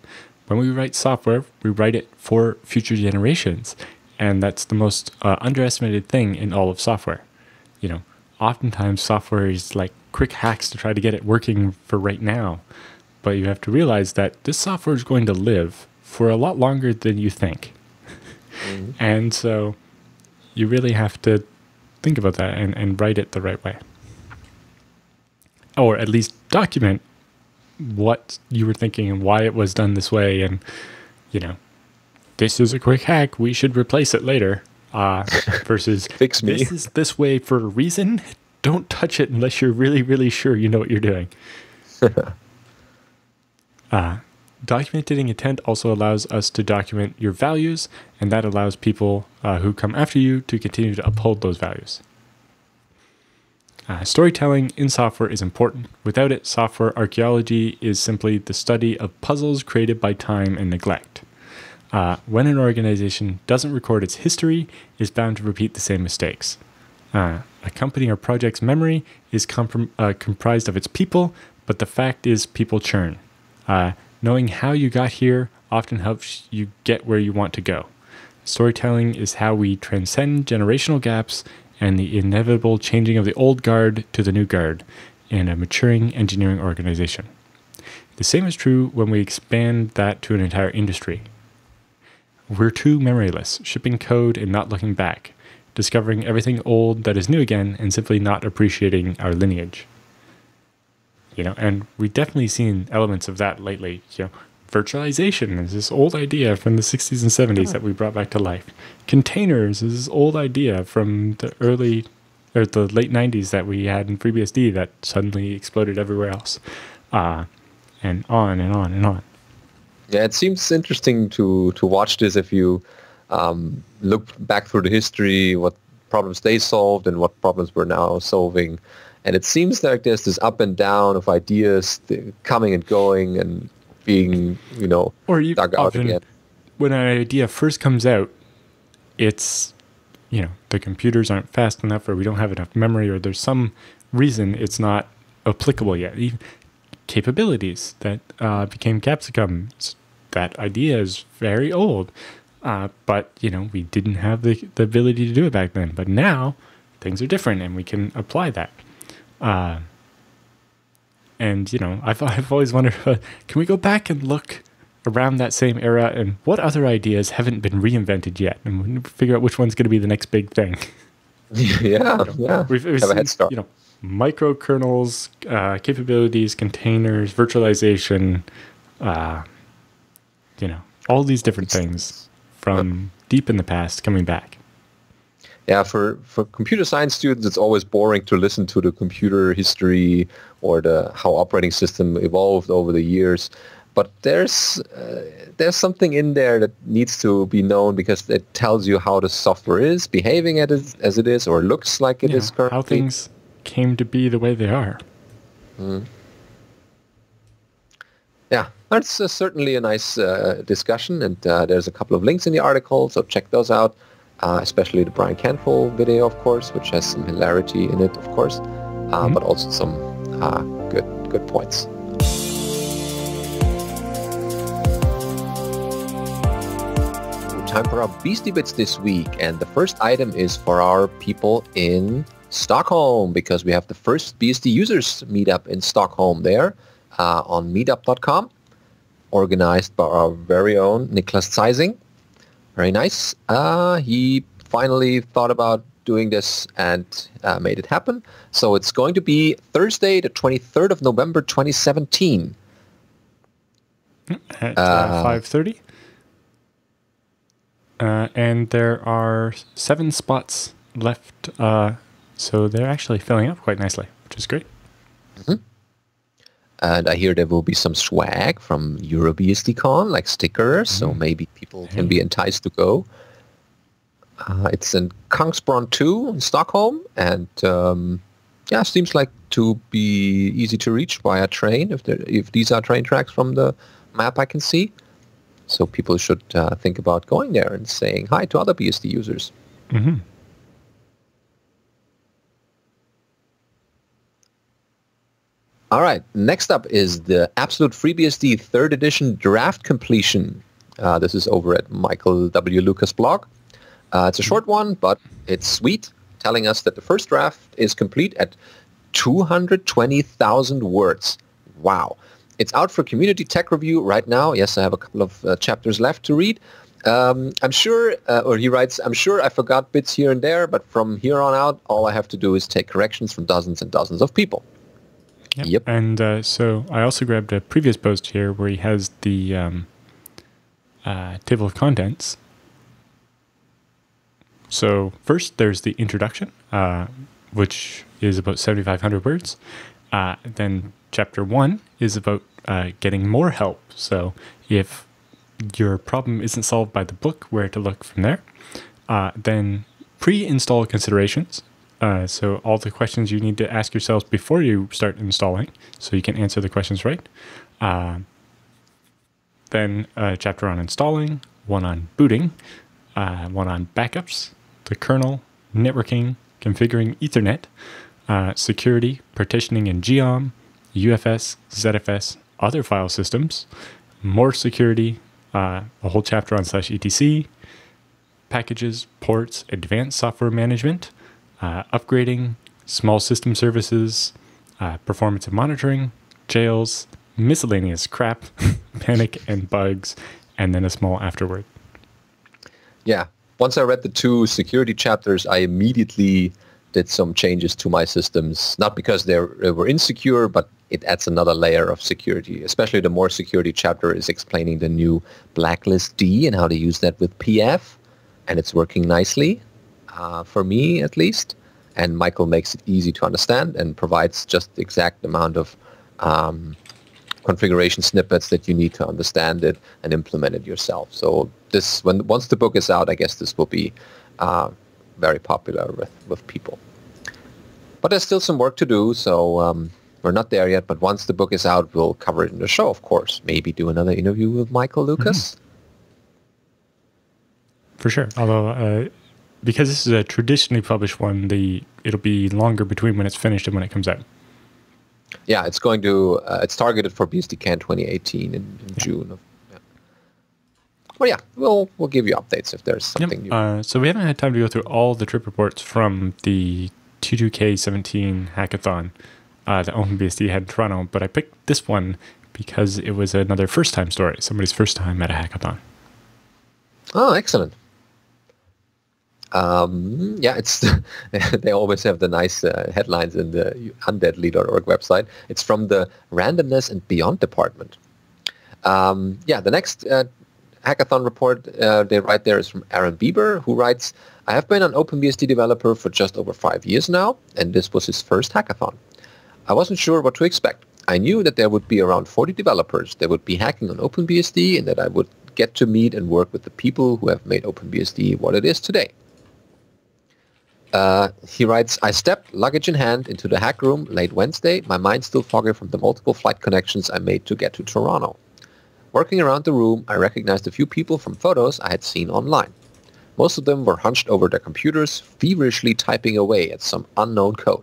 When we write software, we write it for future generations. And that's the most underestimated thing in all of software. You know, oftentimes software is like quick hacks to try to get it working for right now. But you have to realize that this software is going to live for a lot longer than you think. Mm-hmm. And so you really have to think about that and write it the right way. Or at least document what you were thinking and why it was done this way. And, you know, this is a quick hack, we should replace it later. Versus, fix me. This is this way for a reason. Don't touch it unless you're really, really sure you know what you're doing. Documenting intent also allows us to document your values, and that allows people who come after you to continue to uphold those values. Storytelling in software is important. Without it, software archaeology is simply the study of puzzles created by time and neglect. When an organization doesn't record its history, it's bound to repeat the same mistakes. A company or project's memory is comprised of its people, but the fact is people churn. Knowing how you got here often helps you get where you want to go. Storytelling is how we transcend generational gaps and the inevitable changing of the old guard to the new guard in a maturing engineering organization. The same is true when we expand that to an entire industry. We're too memoryless, shipping code and not looking back, discovering everything old that is new again and simply not appreciating our lineage. You know, and we've definitely seen elements of that lately. You know, virtualization is this old idea from the 60s and 70s that we brought back to life. Containers is this old idea from the the late 90s that we had in FreeBSD that suddenly exploded everywhere else. And on and on and on. Yeah, it seems interesting to watch this if you look back through the history, what problems they solved and what problems we're now solving. And it seems like there's this up and down of ideas coming and going. And being, or even dug out often again. when an idea first comes out, it's, the computers aren't fast enough, or we don't have enough memory, or there's some reason it's not applicable yet. Even capabilities that became Capsicum, that idea is very old, but we didn't have the ability to do it back then. But now things are different, and we can apply that. And I've always wondered, can we go back and look around that same era, and what other ideas haven't been reinvented yet, and figure out which one's going to be the next big thing. Yeah. We've have a head start. Microkernels, capabilities, containers, virtualization, all these different things from deep in the past coming back. Yeah, for computer science students, it's always boring to listen to the computer history or how operating system evolved over the years. But there's something in there that needs to be known, because it tells you how the software is behaving as it is, or looks like it is currently. How things came to be the way they are. Yeah, that's certainly a nice discussion, and there's a couple of links in the article, so check those out, especially the Brian Canful video, of course, which has some hilarity in it, of course, but also some good points. Time for our BSD Bits this week, and the first item is for our people in Stockholm, because we have the first BSD users meetup in Stockholm there on meetup.com, organized by our very own Niklas Zeising. Very nice. He finally thought about doing this and made it happen. So it's going to be Thursday, the 23rd of November, 2017. At 5:30. And there are 7 spots left, so they're actually filling up quite nicely, which is great. And I hear there will be some swag from EuroBSDcon, like stickers, so maybe people can be enticed to go. It's in Kungsbron 2 in Stockholm, and seems like to be easy to reach via train, if these are train tracks from the map I can see. So people should think about going there and saying hi to other BSD users. All right, next up is the Absolute FreeBSD 3rd edition draft completion. This is over at Michael W. Lucas' blog. It's a short one, but it's sweet, telling us that the first draft is complete at 220,000 words. Wow. It's out for community tech review right now. Yes, I have a couple of chapters left to read. I'm sure, or he writes, I'm sure I forgot bits here and there, but from here on out, all I have to do is take corrections from dozens and dozens of people. Yep. And so I also grabbed a previous post here where he has the table of contents. So first, there's the introduction, which is about 7,500 words. Then Chapter 1 is about getting more help. So if your problem isn't solved by the book, where to look from there. Then pre-install considerations. So all the questions you need to ask yourselves before you start installing, so you can answer the questions right. Then a chapter on installing, one on booting, one on backups, the kernel, networking, configuring Ethernet, security, partitioning in GEOM, UFS, ZFS, other file systems, more security, a whole chapter on /etc, packages, ports, advanced software management, upgrading, small system services, performance and monitoring, jails, miscellaneous crap, panic and bugs, and then a small afterword. Yeah. Once I read the 2 security chapters, I immediately did some changes to my systems, not because they were insecure, but it adds another layer of security. Especially the more security chapter is explaining the new blacklist D and how to use that with PF, and it's working nicely, for me at least. And Michael makes it easy to understand and provides just the exact amount of configuration snippets that you need to understand it and implement it yourself. So this, once the book is out, I guess this will be very popular with people. But there's still some work to do, so We're not there yet, but once the book is out, we'll cover it in the show, of course. Maybe do another interview with Michael Lucas. For sure. Although, because this is a traditionally published one, it'll be longer between when it's finished and when it comes out. Yeah, it's going to. It's targeted for BSDCon 2018 in June. Well, yeah, we'll give you updates if there's something new. So we haven't had time to go through all the trip reports from the 22K17 hackathon that OpenBSD had in Toronto, but I picked this one because it was another first-time story, somebody's first time at a hackathon. Oh, excellent. It's they always have the nice headlines in the undeadly.org website. It's from the Randomness and Beyond department. The next hackathon report they write there is from Aaron Bieber, who writes, I have been an OpenBSD developer for just over 5 years now, and this was his first hackathon. I wasn't sure what to expect. I knew that there would be around 40 developers that would be hacking on OpenBSD and that I would get to meet and work with the people who have made OpenBSD what it is today. He writes, I stepped, luggage in hand, into the hack room late Wednesday, my mind still foggy from the multiple flight connections I made to get to Toronto. Working around the room, I recognized a few people from photos I had seen online. Most of them were hunched over their computers, feverishly typing away at some unknown code.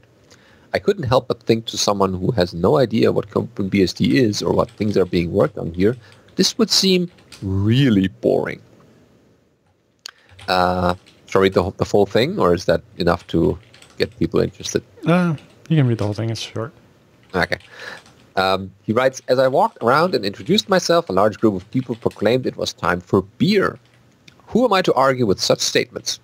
I couldn't help but think to someone who has no idea what OpenBSD is or what things are being worked on here, this would seem really boring. Shall I read the full thing, or is that enough to get people interested? You can read the whole thing. It's short. Okay. He writes, as I walked around and introduced myself, a large group of people proclaimed it was time for beer. Who am I to argue with such statements?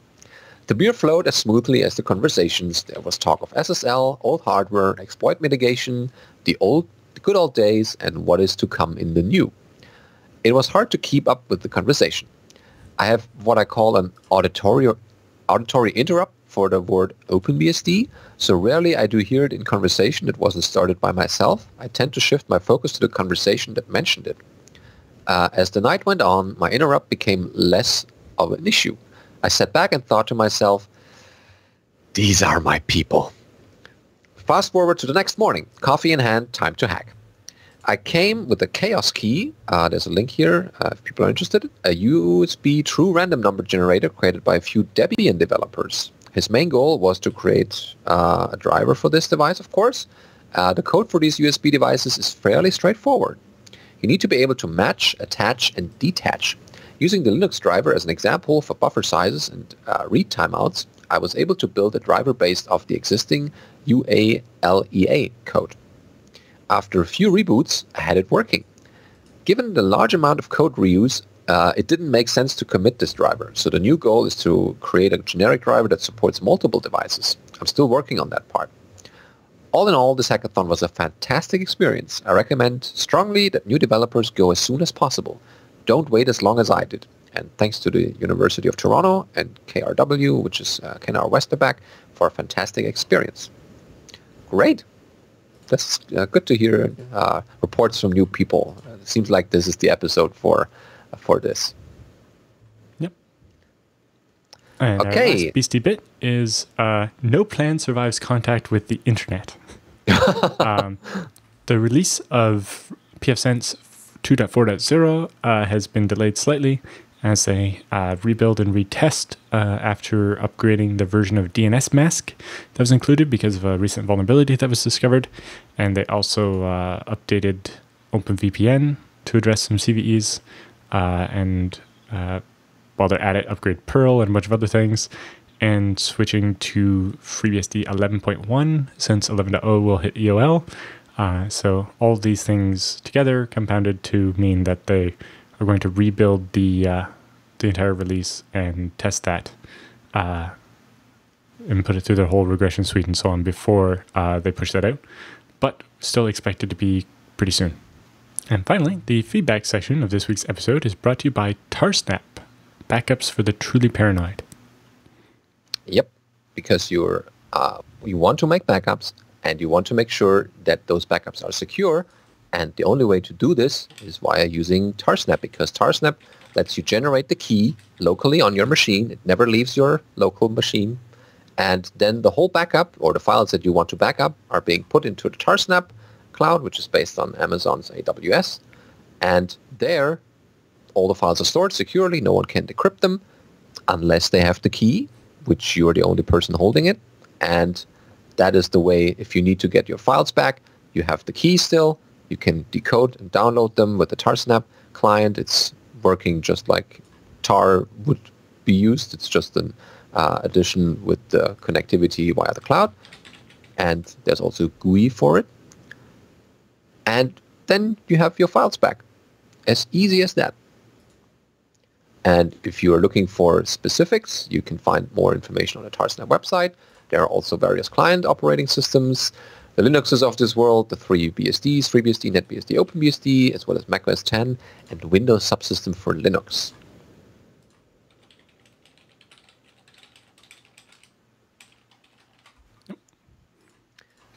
The beer flowed as smoothly as the conversations. There was talk of SSL, old hardware, exploit mitigation, the good old days, and what is to come in the new. It was hard to keep up with the conversation. I have what I call an auditory interrupt for the word OpenBSD, so rarely I do hear it in conversation that wasn't started by myself. I tend to shift my focus to the conversation that mentioned it. As the night went on, my interrupt became less of an issue. I sat back and thought to myself, these are my people. Fast forward to the next morning, coffee in hand, time to hack. I came with a chaos key, there's a link here if people are interested, a USB true random number generator created by a few Debian developers. His main goal was to create a driver for this device, of course. The code for these USB devices is fairly straightforward. You need to be able to match, attach, and detach. Using the Linux driver as an example for buffer sizes and read timeouts, I was able to build a driver based off the existing UALEA code. After a few reboots, I had it working. Given the large amount of code reuse, it didn't make sense to commit this driver, so the new goal is to create a generic driver that supports multiple devices. I'm still working on that part. All in all, this hackathon was a fantastic experience. I recommend strongly that new developers go as soon as possible. Don't wait as long as I did. And thanks to the University of Toronto and KRW, which is KNR Westerback, for a fantastic experience. Great. That's good to hear reports from new people. It seems like this is the episode for this. Yep. And okay. Our last beastie bit is no plan survives contact with the internet. The release of pfSense 2.4.0 has been delayed slightly as they rebuild and retest after upgrading the version of DNS mask that was included because of a recent vulnerability that was discovered. And they also updated OpenVPN to address some CVEs. And while they're at it, upgrade Perl and a bunch of other things. And switching to FreeBSD 11.1 since 11.0 will hit EOL. So all of these things together compounded to mean that they are going to rebuild the entire release and test that and put it through their whole regression suite and so on before they push that out. But still expected to be pretty soon. And finally, the feedback section of this week's episode is brought to you by Tarsnap, backups for the truly paranoid. Yep, because you want to make backups and you want to make sure that those backups are secure. And the only way to do this is via using Tarsnap, because Tarsnap lets you generate the key locally on your machine. It never leaves your local machine. And then the whole backup or the files that you want to back up are being put into the Tarsnap cloud, which is based on Amazon's AWS. And there, all the files are stored securely. No one can decrypt them unless they have the key, which you're the only person holding it. And that is the way, if you need to get your files back, you have the key still. You can decode and download them with the TarSnap client. It's working just like tar would be used. It's just an addition with the connectivity via the cloud. And there's also GUI for it. And then you have your files back. As easy as that. And if you are looking for specifics, you can find more information on the TarSnap website. There are also various client operating systems, the Linuxes of this world, the three BSDs, FreeBSD, NetBSD, OpenBSD, as well as macOS 10 and Windows subsystem for Linux.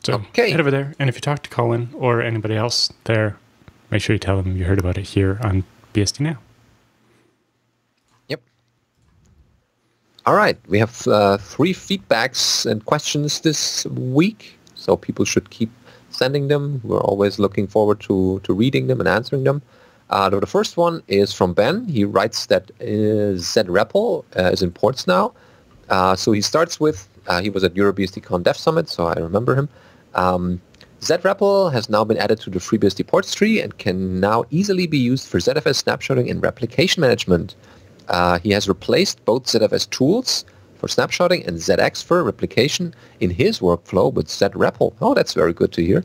So head over there, and if you talk to Colin or anybody else there, make sure you tell them you heard about it here on BSD Now. Yep. All right, we have 3 feedbacks and questions this week, so people should keep sending them. We're always looking forward to reading them and answering them. The first one is from Ben. He writes that zREPL is in ports now. So he starts with, he was at EuroBSDcon Dev Summit, so I remember him. zREPL has now been added to the FreeBSD ports tree and can now easily be used for ZFS snapshotting and replication management. He has replaced both ZFS tools for snapshotting and ZX for replication in his workflow with zREPL. Oh, that's very good to hear.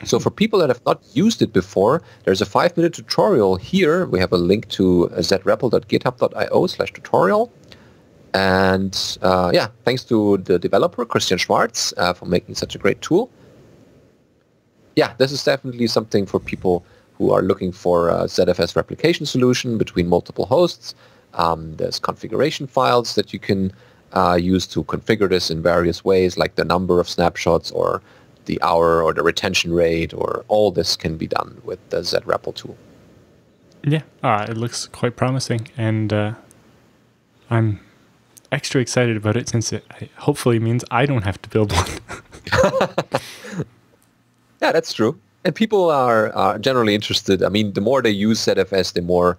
So for people that have not used it before, there's a 5-minute tutorial here. We have a link to zrepl.github.io/tutorial. And thanks to the developer, Christian Schwartz, for making such a great tool. Yeah, this is definitely something for people who are looking for a ZFS replication solution between multiple hosts. There's configuration files that you can use to configure this in various ways, like the number of snapshots or the hour or the retention rate, or all this can be done with the zREPL tool. Yeah, it looks quite promising, and I'm extra excited about it since it hopefully means I don't have to build one. Yeah, that's true. And people are generally interested. I mean, the more they use ZFS, the more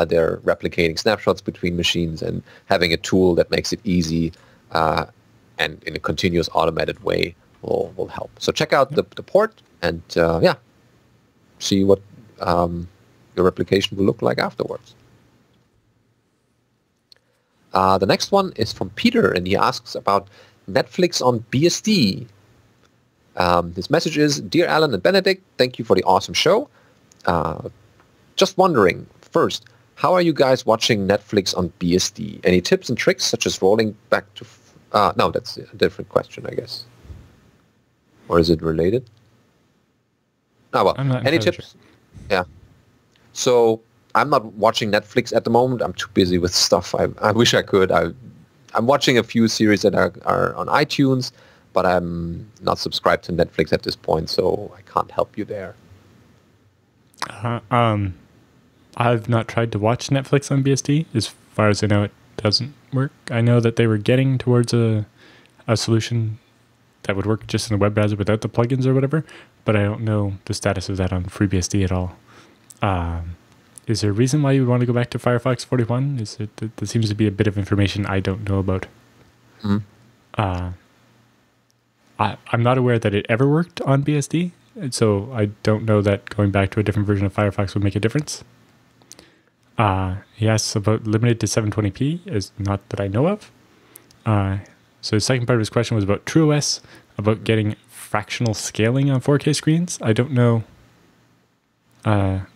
they're replicating snapshots between machines, and having a tool that makes it easy and in a continuous automated way will help. So check out the port and see what your replication will look like afterwards. The next one is from Peter, and he asks about Netflix on BSD. His message is, Dear Alan and Benedict, thank you for the awesome show. Just wondering, first, how are you guys watching Netflix on BSD? Any tips and tricks, such as rolling back to... no, that's a different question, I guess. Or is it related? Oh, well, any tips? Sure. Yeah. So I'm not watching Netflix at the moment. I'm too busy with stuff. I wish I could. I'm watching a few series that are on iTunes, but I'm not subscribed to Netflix at this point, so I can't help you there. I've not tried to watch Netflix on BSD. As far as I know, it doesn't work. I know that they were getting towards a solution that would work just in the web browser without the plugins or whatever, but I don't know the status of that on FreeBSD at all. Is there a reason why you would want to go back to Firefox 41? There seems to be a bit of information I don't know about. Mm-hmm. I'm not aware that it ever worked on BSD, so I don't know that going back to a different version of Firefox would make a difference. He asks about limited to 720p, is not that I know of. So the second part of his question was about TrueOS, about getting fractional scaling on 4K screens. I don't know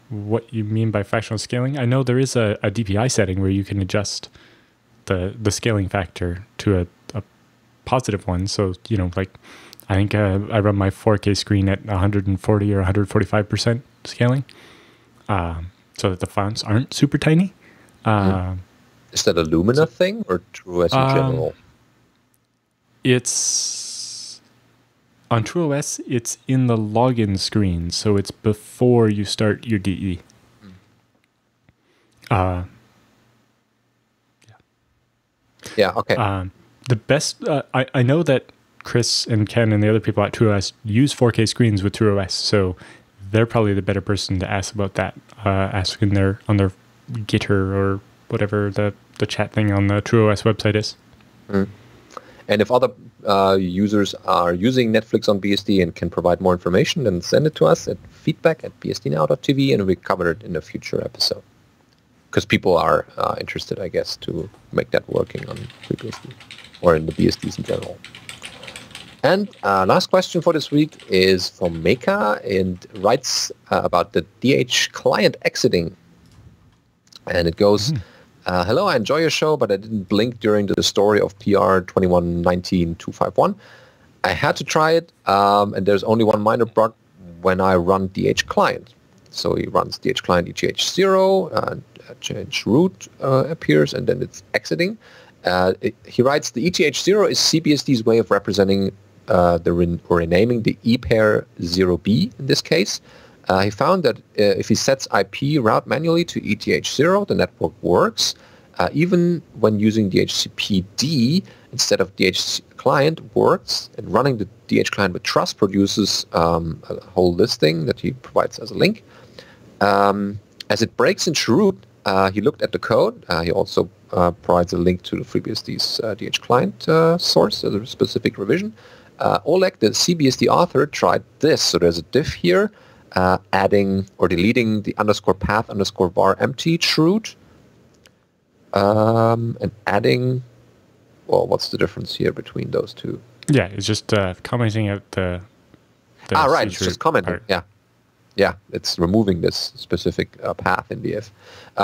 what you mean by fractional scaling. I know there is a DPI setting where you can adjust the scaling factor to a positive one. So, like I think I run my 4K screen at 140 or 145% scaling, so that the fonts aren't super tiny. Is that a Lumina thing or TrueOS in general? It's on TrueOS. It's in the login screen, so it's before you start your DE. Yeah. Okay. The best I know that Chris and Ken and the other people at TrueOS use 4K screens with TrueOS, so they're probably the better person to ask about that. Ask on their Gitter or whatever the chat thing on the TrueOS website is. Mm. And if other users are using Netflix on BSD and can provide more information, then send it to us at feedback@bsdnow.tv, and we cover it in a future episode. Because people are interested, I guess, to make that working on FreeBSD or in the BSDs in general. And last question for this week is from Meka, and writes about the DH client exiting. And it goes, hello, I enjoy your show, but I didn't blink during the story of PR 2119-251. I had to try it, and there's only one minor bug when I run DH client. So he runs DH client ETH0, change root appears, and then it's exiting. He writes, the ETH0 is CBSD's way of representing renaming the ePair 0B in this case. He found that if he sets IP route manually to ETH0, the network works. Even when using DHCPD instead of DH client works, and running the DH client with trust produces a whole listing that he provides as a link. As it breaks into root, he looked at the code. He also provides a link to the FreeBSD's DH client source as a specific revision. Oleg, the CBSD author, tried this. So there's a diff here, adding or deleting the _path_var empty root, and adding, well, what's the difference here between those two? Yeah, it's just commenting out the right, it's just commenting, part. yeah. Yeah, it's removing this specific path in VF.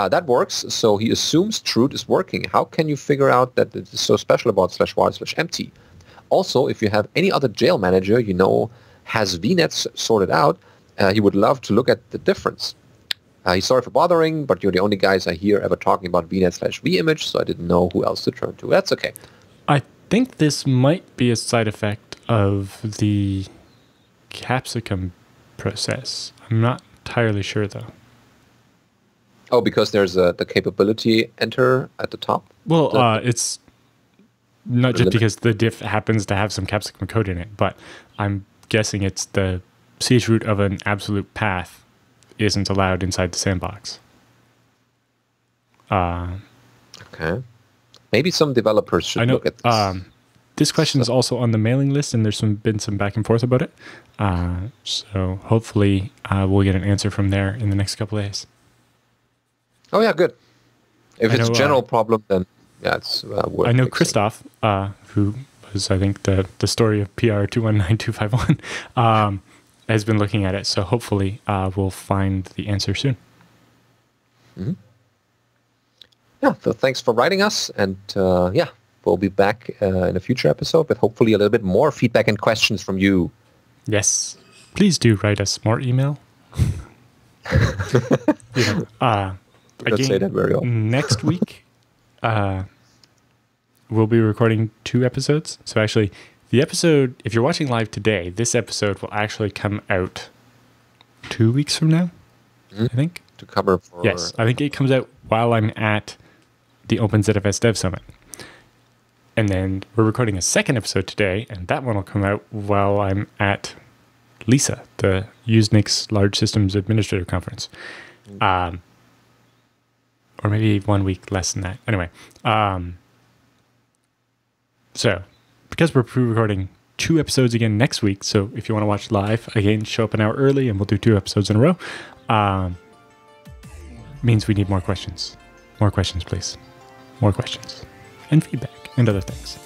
That works, so he assumes root is working. How can you figure out that it is so special about /var/empty? Also, if you have any other jail manager you know has VNets sorted out, he would love to look at the difference. He's sorry for bothering, but you're the only guys I hear ever talking about VNet/vimage, so I didn't know who else to turn to. That's okay. I think this might be a side effect of the capsicum process. I'm not entirely sure, though. Oh, because there's the capability enter at the top? Well, it's not just because the diff happens to have some capsicum code in it, but I'm guessing it's the chroot of an absolute path isn't allowed inside the sandbox. Okay. Maybe some developers should look at this. This question is also on the mailing list, and there's been some back and forth about it. So hopefully we'll get an answer from there in the next couple of days. Oh, yeah, good. If it's a general problem, then yeah, it's worth I know fixing. Christoph, who was, I think, the story of PR 219251, has been looking at it. So hopefully we'll find the answer soon. Mm-hmm. Yeah, so thanks for writing us. And yeah, we'll be back in a future episode with hopefully a little bit more feedback and questions from you. Yes. Please do write us more email. Don't say that very often. Next week, we'll be recording 2 episodes. So actually, the episode, if you're watching live today, this episode will actually come out 2 weeks from now, I think. To cover for... Yes, I think it comes out while I'm at the OpenZFS Dev Summit. And then we're recording a second episode today, and that one will come out while I'm at LISA, the Usenix Large Systems Administrator Conference. Or maybe 1 week less than that. Anyway, so because we're pre-recording 2 episodes again next week, so if you want to watch live, again, show up an hour early and we'll do 2 episodes in a row, means we need more questions. More questions, please. More questions. And feedback and other things.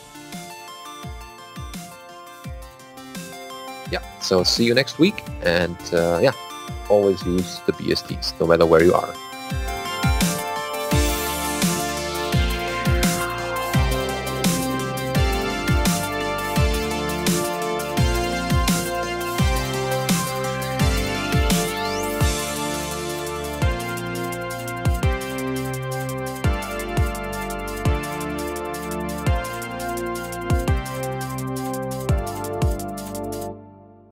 Yeah, so see you next week. And yeah, always use the BSDs, no matter where you are.